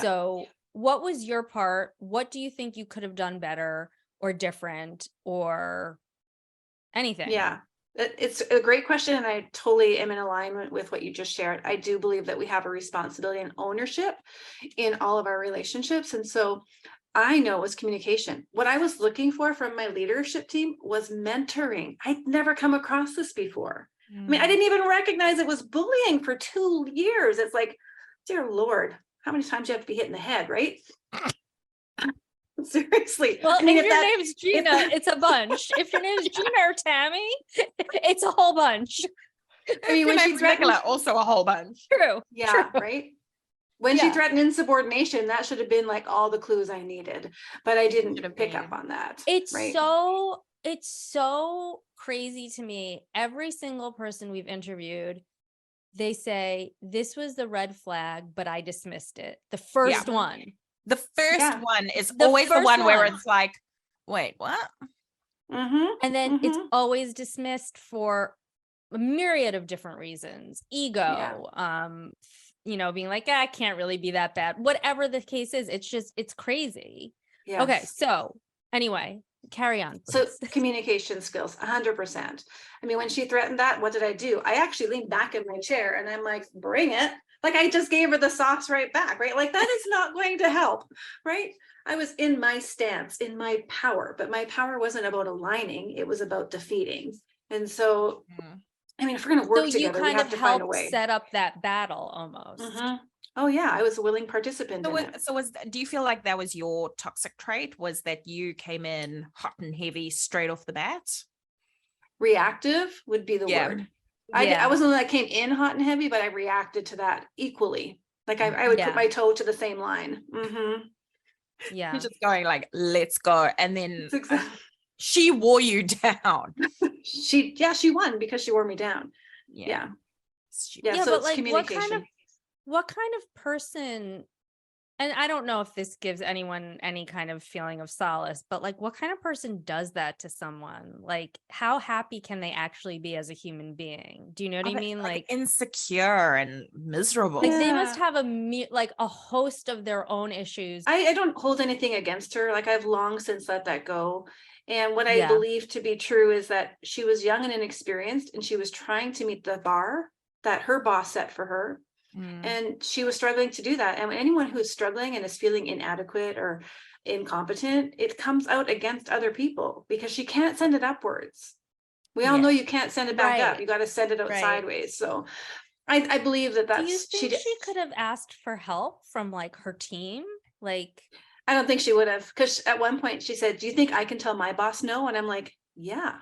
So what was your part? What do you think you could have done better or different, or anything. Yeah. It's a great question, and I totally am in alignment with what you just shared. I do believe that we have a responsibility and ownership in all of our relationships. And so I know it was communication. What I was looking for from my leadership team was mentoring. I'd never come across this before. I mean, I didn't even recognize it was bullying for 2 years. It's like, dear Lord, how many times do you have to be hit in the head, right? Seriously. Well, I mean, if your name's Gina, it's a bunch. If your name's Gina or Tammy, it's a whole bunch. I mean, when she threatened, Nicola, also a whole bunch. True. yeah, True. right. When she threatened insubordination, that should have been like all the clues I needed, but I didn't pick up on that. It's right? so crazy to me. Every single person we've interviewed, they say this was the red flag, but I dismissed it. The first one. The first one is The always the first one where one. it's like, wait, what? And then it's always dismissed for a myriad of different reasons. Ego, you know, being like, I can't really be that bad. Whatever the case is, it's crazy. Yes. Okay, so anyway, carry on. So please. communication skills, 100%. I mean, when she threatened that, what did I do? I actually leaned back in my chair and I'm like, bring it. Like I just gave her the sauce right back, right? Like that is not going to help, right? I was in my stance, in my power, but my power wasn't about aligning. It was about defeating. And so, I mean, if we're going to work together, we have to find a way. Set up that battle almost. Oh yeah, I was a willing participant in it. So do you feel like that was your toxic trait? Was that you came in hot and heavy straight off the bat? Reactive would be the word. I wasn't that came in hot and heavy, but I reacted to that equally. Like I would put my toe to the same line. Yeah. You're just going like, let's go. And then she wore you down. She won because she wore me down. Yeah. So but it's like communication. what kind of person, and I don't know if this gives anyone any kind of feeling of solace, but like what kind of person does that to someone? Like how happy can they actually be as a human being? Do you know what I mean? Like insecure and miserable. Like they must have a host of their own issues. I don't hold anything against her. Like I've long since let that go. And what I believe to be true is that she was young and inexperienced, and she was trying to meet the bar that her boss set for her. And she was struggling to do that. And anyone who is struggling and is feeling inadequate or incompetent, it comes out against other people because she can't send it upwards. We all know you can't send it back up. You got to send it out sideways. So I believe that's. Do you think she could have asked for help from like her team? Like, I don't think she would have, because at one point she said, do you think I can tell my boss no? And I'm like, yeah.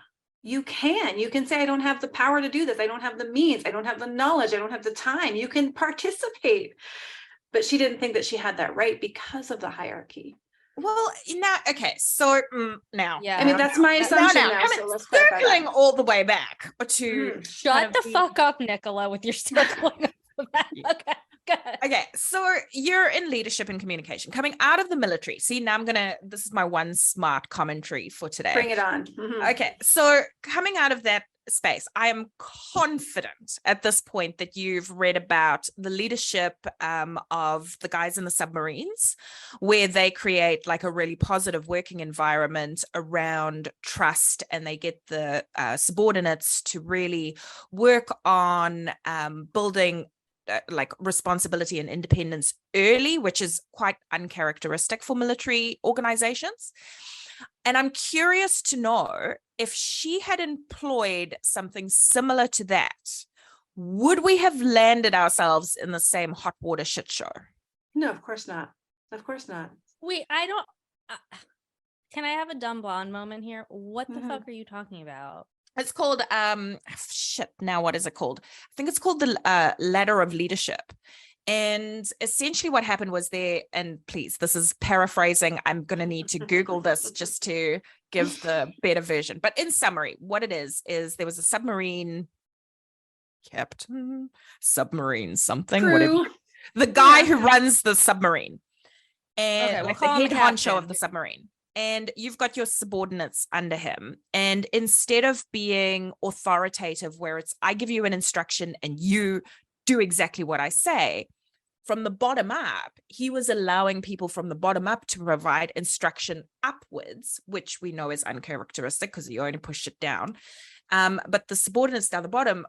You can say, I don't have the power to do this. I don't have the means. I don't have the knowledge. I don't have the time. You can participate. But she didn't think that she had that right because of the hierarchy. Well, now, okay. So now, I mean, that's my assumption now. So let's circling all the way back to shut the fuck up, Nicola, with your circling. Okay. Okay, so you're in leadership and communication, coming out of the military. See, now this is my one smart commentary for today. Bring it on. Okay, so coming out of that space, I am confident at this point that you've read about the leadership of the guys in the submarines, where they create like a really positive working environment around trust, and they get the subordinates to really work on building like responsibility and independence early, which is quite uncharacteristic for military organizations. And I'm curious to know if she had employed something similar to that, would we have landed ourselves in the same hot water shit show? No, of course not. Of course not. Wait, I don't. Can I have a dumb blonde moment here? What the fuck are you talking about? It's called now what is it called? I think it's called the Ladder of Leadership. And essentially what happened was and please, this is paraphrasing, I'm going to need to Google this just to give the better version. But in summary, what it is there was a submarine captain, submarine something, crew. Whatever. The guy who runs the submarine. And we'll like the call him head honcho captain. of the submarine. And you've got your subordinates under him. And instead of being authoritative, where it's, I give you an instruction and you do exactly what I say, from the bottom up, he was allowing people from the bottom up to provide instruction upwards, which we know is uncharacteristic because you only push it down. But the subordinates down the bottom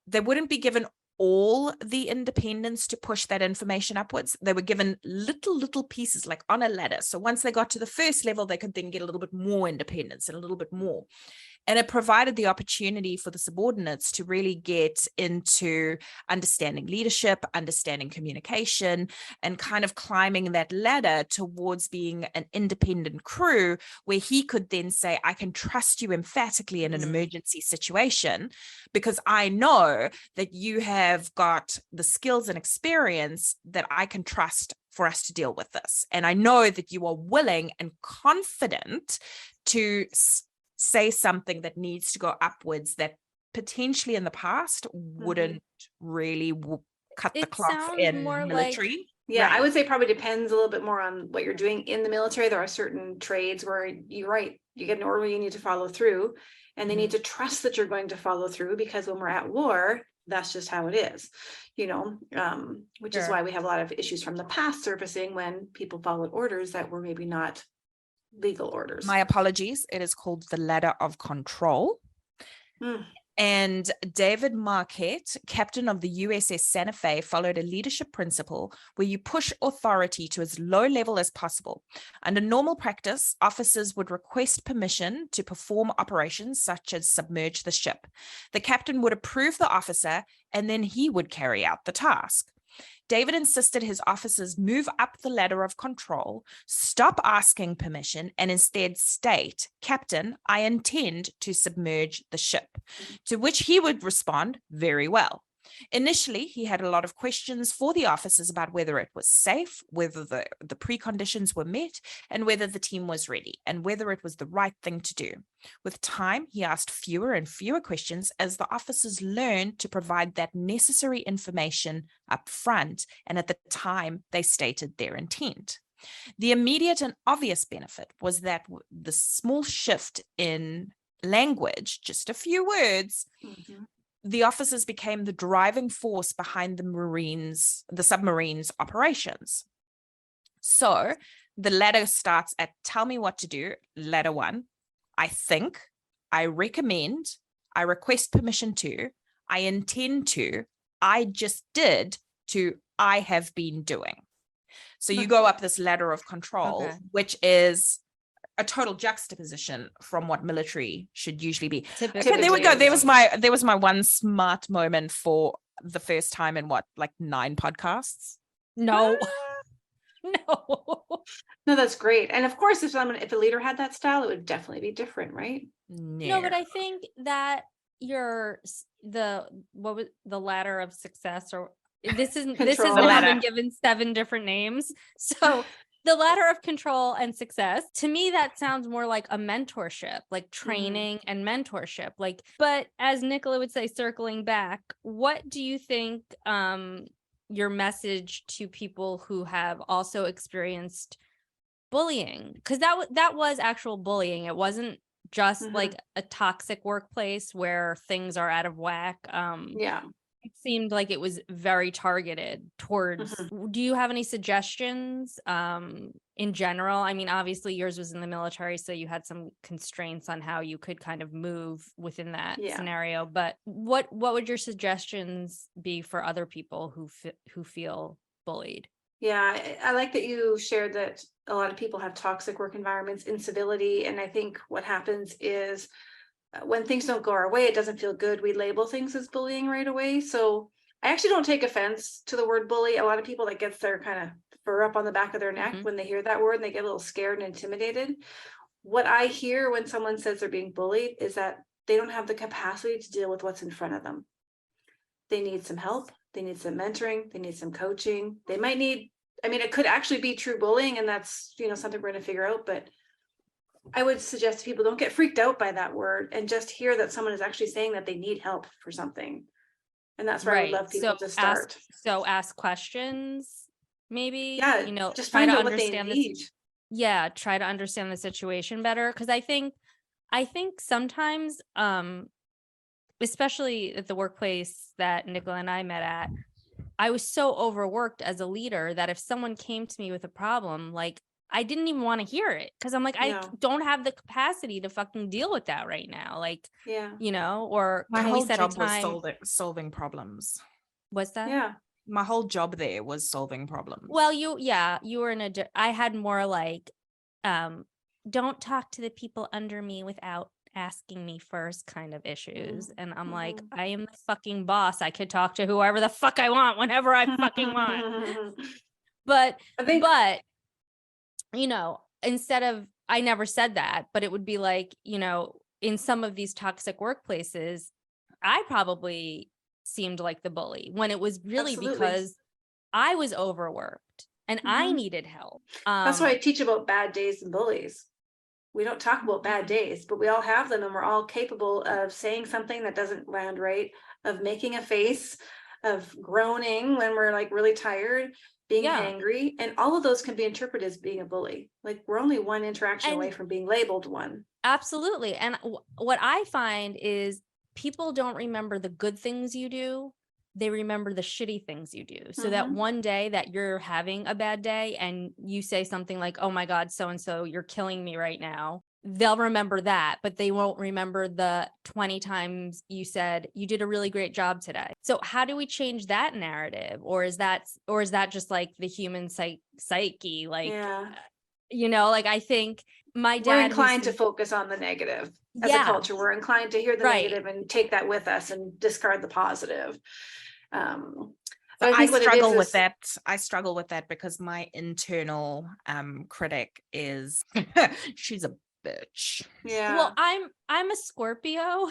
they wouldn't be given all the independence to push that information upwards. They were given little pieces, like on a ladder. So once they got to the first level, they could then get a little bit more independence and a little bit more. And it provided the opportunity for the subordinates to really get into understanding leadership, understanding communication, and kind of climbing that ladder towards being an independent crew, where he could then say, I can trust you emphatically in an emergency situation because I know that you have got the skills and experience that I can trust for us to deal with this. And I know that you are willing and confident to say something that needs to go upwards that potentially in the past wouldn't really cut the cloth in military. Like, yeah, right. I would say probably depends a little bit more on what you're doing in the military. There are certain trades where you're right, you get an order you need to follow through, and they need to trust that you're going to follow through, because when we're at war, that's just how it is, which is why we have a lot of issues from the past surfacing when people followed orders that were maybe not legal orders. My apologies. It is called the ladder of control. And David Marquette, captain of the USS Santa Fe, followed a leadership principle where you push authority to as low level as possible. Under normal practice, officers would request permission to perform operations such as submerge the ship. The captain would approve the officer, and then he would carry out the task. David insisted his officers move up the ladder of control, stop asking permission, and instead state, Captain, I intend to submerge the ship, to which he would respond very well. Initially, he had a lot of questions for the officers about whether it was safe, whether the preconditions were met, and whether the team was ready, and whether it was the right thing to do. With time, he asked fewer and fewer questions as the officers learned to provide that necessary information up front, and at the time, they stated their intent. The immediate and obvious benefit was that the small shift in language, just a few words, the officers became the driving force behind the submarines operations. So the ladder starts at tell me what to do, ladder 1. I think, I recommend, I request permission to, I intend to, I just did, to I have been doing. So you go up this ladder of control, which is a total juxtaposition from what military should usually be. Okay, there we go. There was my one smart moment for the first time in 9 podcasts. No, that's great. And of course, if a leader had that style, it would definitely be different, right? No, but I think that the ladder of success, or this has been given 7 different names. So the ladder of control and success, to me, that sounds more like a mentorship, like training and mentorship. But as Nicola would say, circling back, what do you think your message to people who have also experienced bullying? Because that was actual bullying. It wasn't just like a toxic workplace where things are out of whack. It seemed like it was very targeted towards. Do you have any suggestions in general? I mean, obviously yours was in the military, so you had some constraints on how you could kind of move within that scenario. But what would your suggestions be for other people who feel bullied? Yeah, I like that you shared that a lot of people have toxic work environments, incivility, and I think what happens is when things don't go our way, it doesn't feel good. We label things as bullying right away. So I actually don't take offense to the word bully. A lot of people, that gets their kind of fur up on the back of their neck when they hear that word, and they get a little scared and intimidated. What I hear when someone says they're being bullied is that they don't have the capacity to deal with what's in front of them. They need some help. They need some mentoring. They need some coaching. They might need, it could actually be true bullying, and that's, something we're going to figure out. But I would suggest people don't get freaked out by that word, and just hear that someone is actually saying that they need help for something. And that's where I would love people to start. Ask questions, maybe. Yeah, just find out what they need. Try to understand the situation better. Because I think sometimes, especially at the workplace that Nicola and I met at, I was so overworked as a leader that if someone came to me with a problem, like I didn't even want to hear it because I'm like, I don't have the capacity to fucking deal with that right now. Like, you know, or my can whole we set job a time? was solving problems. What's that? Yeah. My whole job there was solving problems. Well, you were I had more like, don't talk to the people under me without asking me first kind of issues. And I'm like, I am the fucking boss. I could talk to whoever the fuck I want whenever I fucking want. But you know, instead of, I never said that, but it would be like, you know, in some of these toxic workplaces, I probably seemed like the bully when it was really because I was overworked and I needed help. That's why I teach about bad days and bullies. We don't talk about bad days, but we all have them, and we're all capable of saying something that doesn't land right, of making a face, of groaning when we're like really tired, being angry, and all of those can be interpreted as being a bully. Like we're only one interaction away from being labeled one. Absolutely. And what I find is people don't remember the good things you do. They remember the shitty things you do. So that one day that you're having a bad day and you say something like, oh my God, so-and-so, you're killing me right now. They'll remember that, but they won't remember the 20 times you said you did a really great job today. So how do we change that narrative? Or is that just like the human psyche? Like, you know, like I think my dad, we're inclined to focus on the negative as a culture. We're inclined to hear the negative and take that with us and discard the positive. I struggle with that. I struggle with that because my internal critic is she's a bitch. Yeah. Well, I'm a Scorpio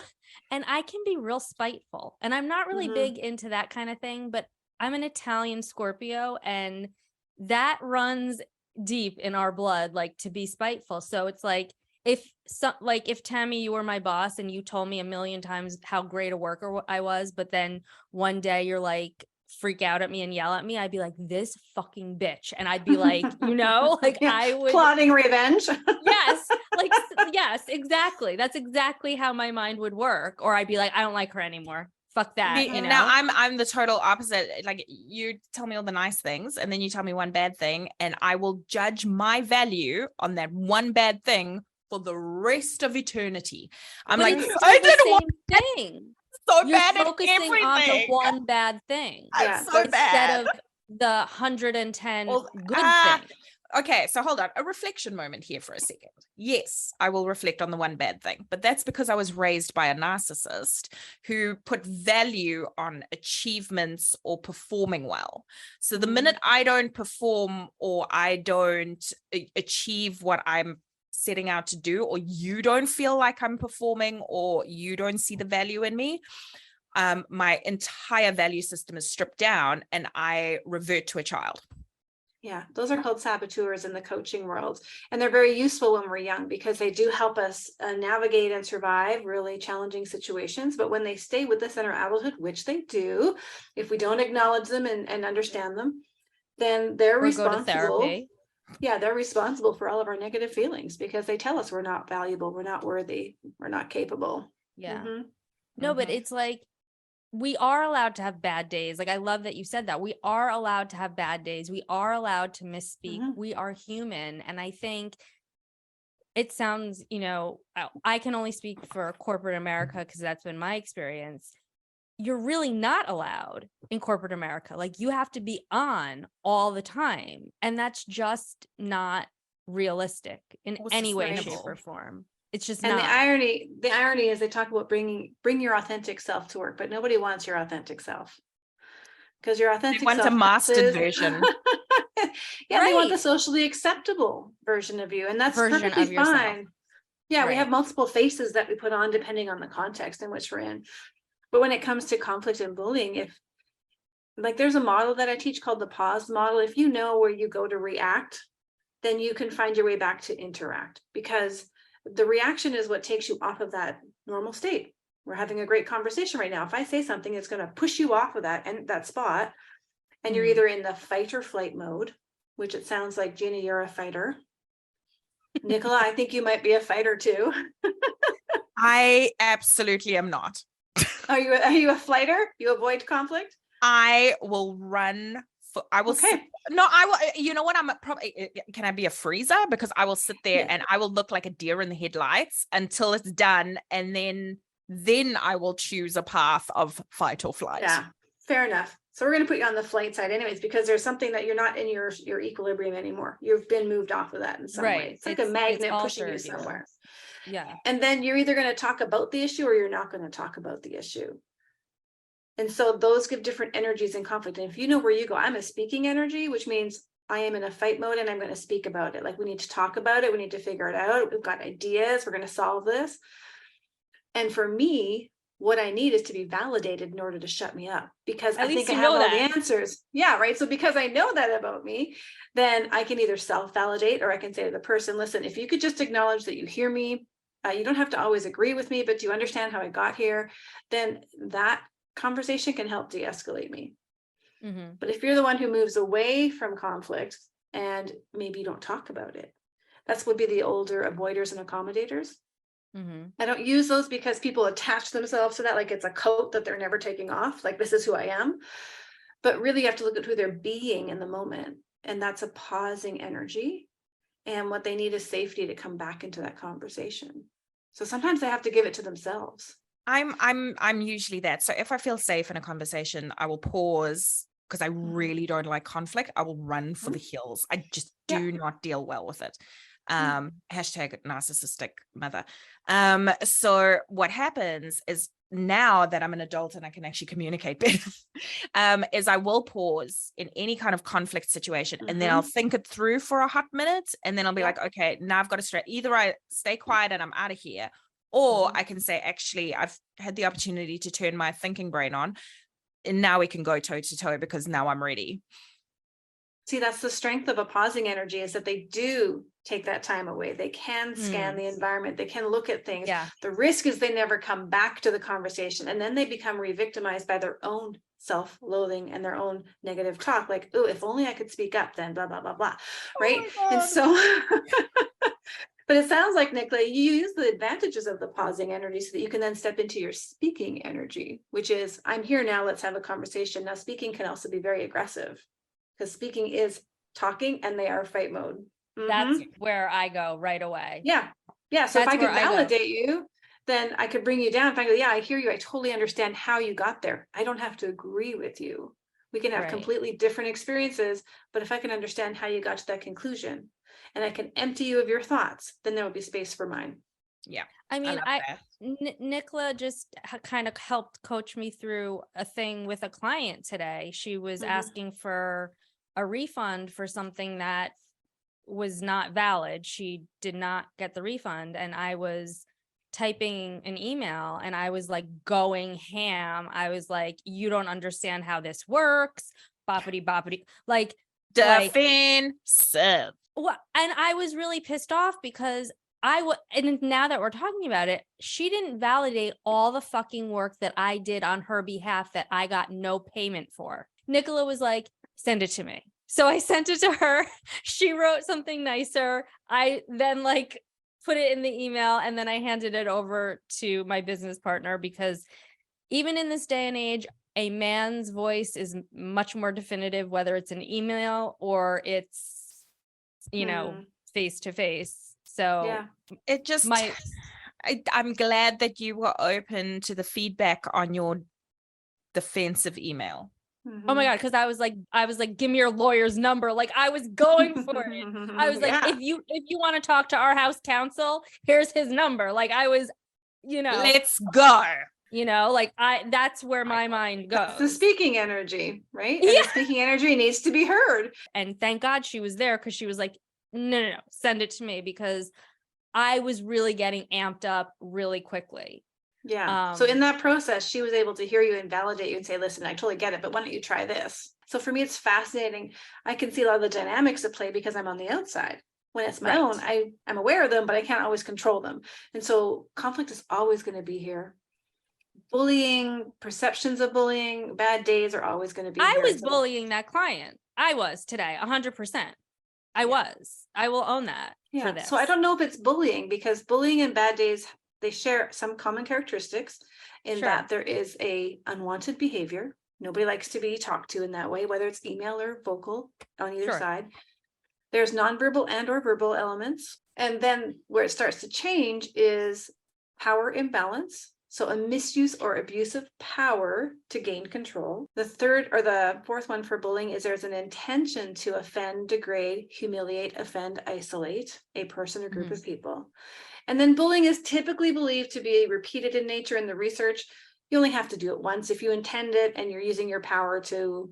and I can be real spiteful, and I'm not really big into that kind of thing, but I'm an Italian Scorpio and that runs deep in our blood, like to be spiteful. So it's like if Tammy, you were my boss and you told me a million times how great a worker I was, but then one day you're like freak out at me and yell at me, I'd be like, this fucking bitch. And I'd be like, you know, like I would plotting revenge. Yes. Like, yes, exactly. That's exactly how my mind would work. Or I'd be like, I don't like her anymore. Fuck that. You know? Now I'm the total opposite. Like you tell me all the nice things and then you tell me one bad thing and I will judge my value on that one bad thing for the rest of eternity. I'm like, I did one thing. So you're bad focusing at everything. on the one bad thing. So bad. Instead of the 110 good things. Okay, so hold on. A reflection moment here for a second. Yes, I will reflect on the one bad thing, but that's because I was raised by a narcissist who put value on achievements or performing well. So the minute I don't perform or I don't achieve what I'm setting out to do, or you don't feel like I'm performing, or you don't see the value in me, my entire value system is stripped down and I revert to a child. Yeah, those are called saboteurs in the coaching world. And they're very useful when we're young because they do help us navigate and survive really challenging situations. But when they stay with us in our adulthood, which they do, if we don't acknowledge them and understand them, then they're responsible. Go to therapy. Yeah, they're responsible for all of our negative feelings because they tell us we're not valuable, we're not worthy, we're not capable. Yeah. No, but it's like, we are allowed to have bad days. Like, I love that you said that. We are allowed to have bad days. We are allowed to misspeak. We are human. And I think it sounds, you know, I can only speak for corporate America because that's been my experience. You're really not allowed in corporate America. Like, you have to be on all the time. And that's just not realistic in any way, shape, or form. It's just not. And the irony is they talk about bring your authentic self to work, but nobody wants your authentic self because your authentic self wants a mastered version. They want the socially acceptable version of you, and that's perfectly fine. Yeah, we have multiple faces that we put on depending on the context in which we're in. But when it comes to conflict and bullying, if like there's a model that I teach called the pause model. If you know where you go to react, then you can find your way back to interact, because the reaction is what takes you off of that normal state. We're having a great conversation right now. If I say something, it's going to push you off of that spot. And you're either in the fight or flight mode, which it sounds like, Gina, you're a fighter. Nicola, I think you might be a fighter too. I absolutely am not. Are you a flighter? You avoid conflict? I will run for, I will Okay. no, I will, you know what, I'm probably, can I be a freezer? Because I will sit there and I will look like a deer in the headlights until it's done. And then I will choose a path of fight or flight. Yeah, fair enough. So we're going to put you on the flight side anyways, because there's something that you're not in your equilibrium anymore. You've been moved off of that in some way. It's like a magnet pushing you somewhere. Yeah. And then you're either going to talk about the issue or you're not going to talk about the issue. And so those give different energies in conflict. And if you know where you go, I'm a speaking energy, which means I am in a fight mode and I'm going to speak about it. Like, we need to talk about it. We need to figure it out. We've got ideas. We're going to solve this. And for me, what I need is to be validated in order to shut me up, because I think I have all the answers. Yeah, right. So because I know that about me, then I can either self-validate, or I can say to the person, listen, if you could just acknowledge that you hear me, you don't have to always agree with me, but do you understand how I got here? Then that conversation can help de-escalate me. Mm-hmm. But if you're the one who moves away from conflict and maybe you don't talk about it, that's would be the older avoiders and accommodators. Mm-hmm. I don't use those because people attach themselves to that like it's a coat that they're never taking off. Like, this is who I am. But really, you have to look at who they're being in the moment. And that's a pausing energy. And what they need is safety to come back into that conversation. So sometimes they have to give it to themselves. I'm usually that. So if I feel safe in a conversation, I will pause, because I really don't like conflict. I will run for the hills. I just do not deal well with it. Hashtag narcissistic mother. So what happens is, now that I'm an adult and I can actually communicate better, is I will pause in any kind of conflict situation, and then I'll think it through for a hot minute, and then I'll be like, okay, now I've got to either I stay quiet and I'm out of here, or I can say, actually, I've had the opportunity to turn my thinking brain on, and now we can go toe to toe, because now I'm ready. See, that's the strength of a pausing energy, is that they do take that time away. They can scan the environment. They can look at things. Yeah. The risk is they never come back to the conversation, and then they become re-victimized by their own self-loathing and their own negative talk. Like, oh, if only I could speak up, then blah, blah, blah, blah. Right. And so, but it sounds like, Nicola, you use the advantages of the pausing energy so that you can then step into your speaking energy, which is, I'm here now, let's have a conversation. Now, speaking can also be very aggressive, because speaking is talking and they are fight mode. That's where I go right away. Yeah. Yeah. So That's if I could where I go. validate you, then I could bring you down. If I go, yeah, I hear you. I totally understand how you got there. I don't have to agree with you. We can have completely different experiences, but if I can understand how you got to that conclusion and I can empty you of your thoughts, then there will be space for mine. Yeah. I mean, Nicola just kind of helped coach me through a thing with a client today. She was asking for a refund for something that was not valid. She did not get the refund, and I was typing an email and I was like going ham. I was like, you don't understand how this works. Boppity boppity, like defensive. Well, and I was really pissed off because and now that we're talking about it, she didn't validate all the fucking work that I did on her behalf that I got no payment for. Nicola was like, send it to me. So I sent it to her. She wrote something nicer. I then like put it in the email, and then I handed it over to my business partner, because even in this day and age, a man's voice is much more definitive, whether it's an email or it's, face to face. So it just, I'm glad that you were open to the feedback on your defensive email. Oh my God, because I was like, give me your lawyer's number. Like, I was going for it. I was like, if you want to talk to our house counsel, here's his number. Like, I was, let's go. Like that's where my mind goes. That's the speaking energy, right? And the speaking energy needs to be heard. And thank God she was there, because she was like, no, send it to me, because I was really getting amped up really quickly. Yeah. So in that process, she was able to hear you and validate you and say, listen, I totally get it, but why don't you try this? So for me, it's fascinating. I can see a lot of the dynamics at play because I'm on the outside. When it's my own, I'm aware of them, but I can't always control them. And so conflict is always going to be here. Bullying, perceptions of bullying, bad days are always going to be here. I was bullying that client. I was today, 100%. I was. I will own that for this. So I don't know if it's bullying, because bullying and bad days, they share some common characteristics in that there is a unwanted behavior Nobody likes to be talked to in that way, whether it's email or vocal on either Sure. side. There's nonverbal and or verbal elements. And then where it starts to change is power imbalance. So a misuse or abuse of power to gain control. The third or the fourth one for bullying is there's an intention to offend, degrade, humiliate, offend, isolate a person or group of people. And then bullying is typically believed to be repeated in nature in the research. You only have to do it once. If you intend it and you're using your power to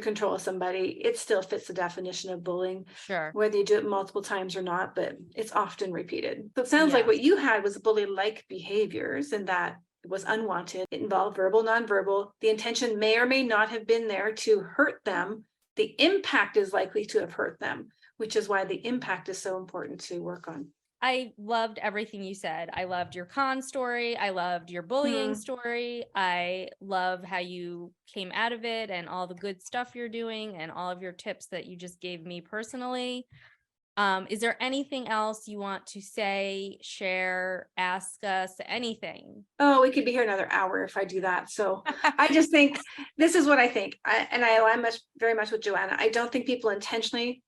control somebody, it still fits the definition of bullying, Sure. whether you do it multiple times or not, but it's often repeated. So it sounds like what you had was bully-like behaviors, and that was unwanted. It involved verbal, nonverbal. The intention may or may not have been there to hurt them. The impact is likely to have hurt them, which is why the impact is so important to work on. I loved everything you said. I loved your con story. I loved your bullying story. I love how you came out of it and all the good stuff you're doing and all of your tips that you just gave me personally. Is there anything else you want to say, share, ask us, anything? Oh, we could be here another hour if I do that. So I just think this is what I think. I'm very much with Joanna. I don't think people intentionally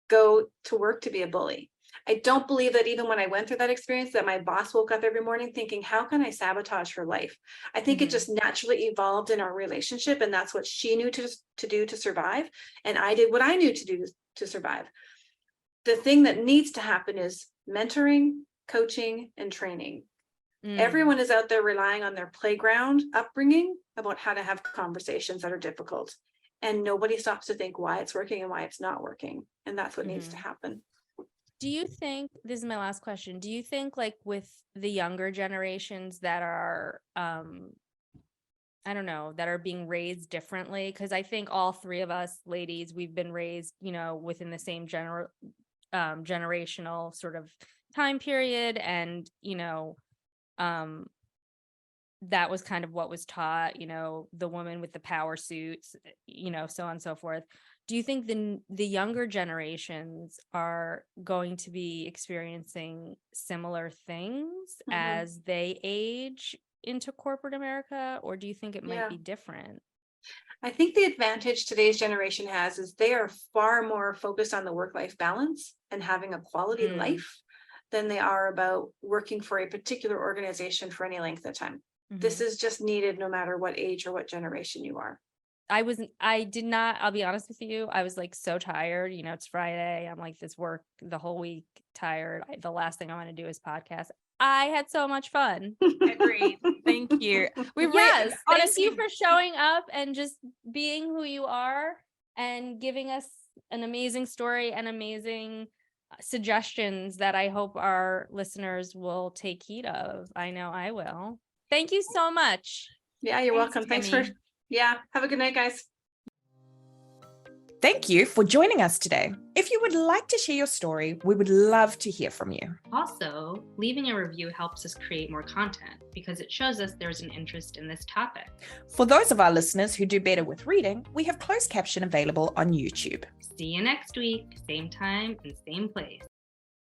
go to work to be a bully. I don't believe that even when I went through that experience, that my boss woke up every morning thinking, how can I sabotage her life? I think it just naturally evolved in our relationship, and that's what she knew to do to survive. And I did what I knew to do to survive. The thing that needs to happen is mentoring, coaching, and training. Everyone is out there relying on their playground upbringing about how to have conversations that are difficult. And nobody stops to think why it's working and why it's not working. And that's what needs to happen. Do you think, this is my last question, do you think like with the younger generations that are, I don't know, that are being raised differently? Because I think all three of us ladies, we've been raised, you know, within the same generational sort of time period. And, you know, that was kind of what was taught, you know, the woman with the power suits, you know, so on and so forth. Do you think the younger generations are going to be experiencing similar things as they age into corporate America, or do you think it might be different? I think the advantage today's generation has is they are far more focused on the work-life balance and having a quality life than they are about working for a particular organization for any length of time. This is just needed no matter what age or what generation you are. I did not, I'll be honest with you, I was like so tired, you know, it's Friday, I'm like this work the whole week tired. The last thing I want to do is podcast. I had so much fun. Agreed. Thank you. Yes, thank you for showing up and just being who you are and giving us an amazing story and amazing suggestions that I hope our listeners will take heed of. I know I will. Thank you so much. Yeah, you're welcome. Thanks for, have a good night, guys. Thank you for joining us today. If you would like to share your story, we would love to hear from you. Also, leaving a review helps us create more content because it shows us there's an interest in this topic. For those of our listeners who do better with reading, we have closed caption available on YouTube. See you next week, same time and same place.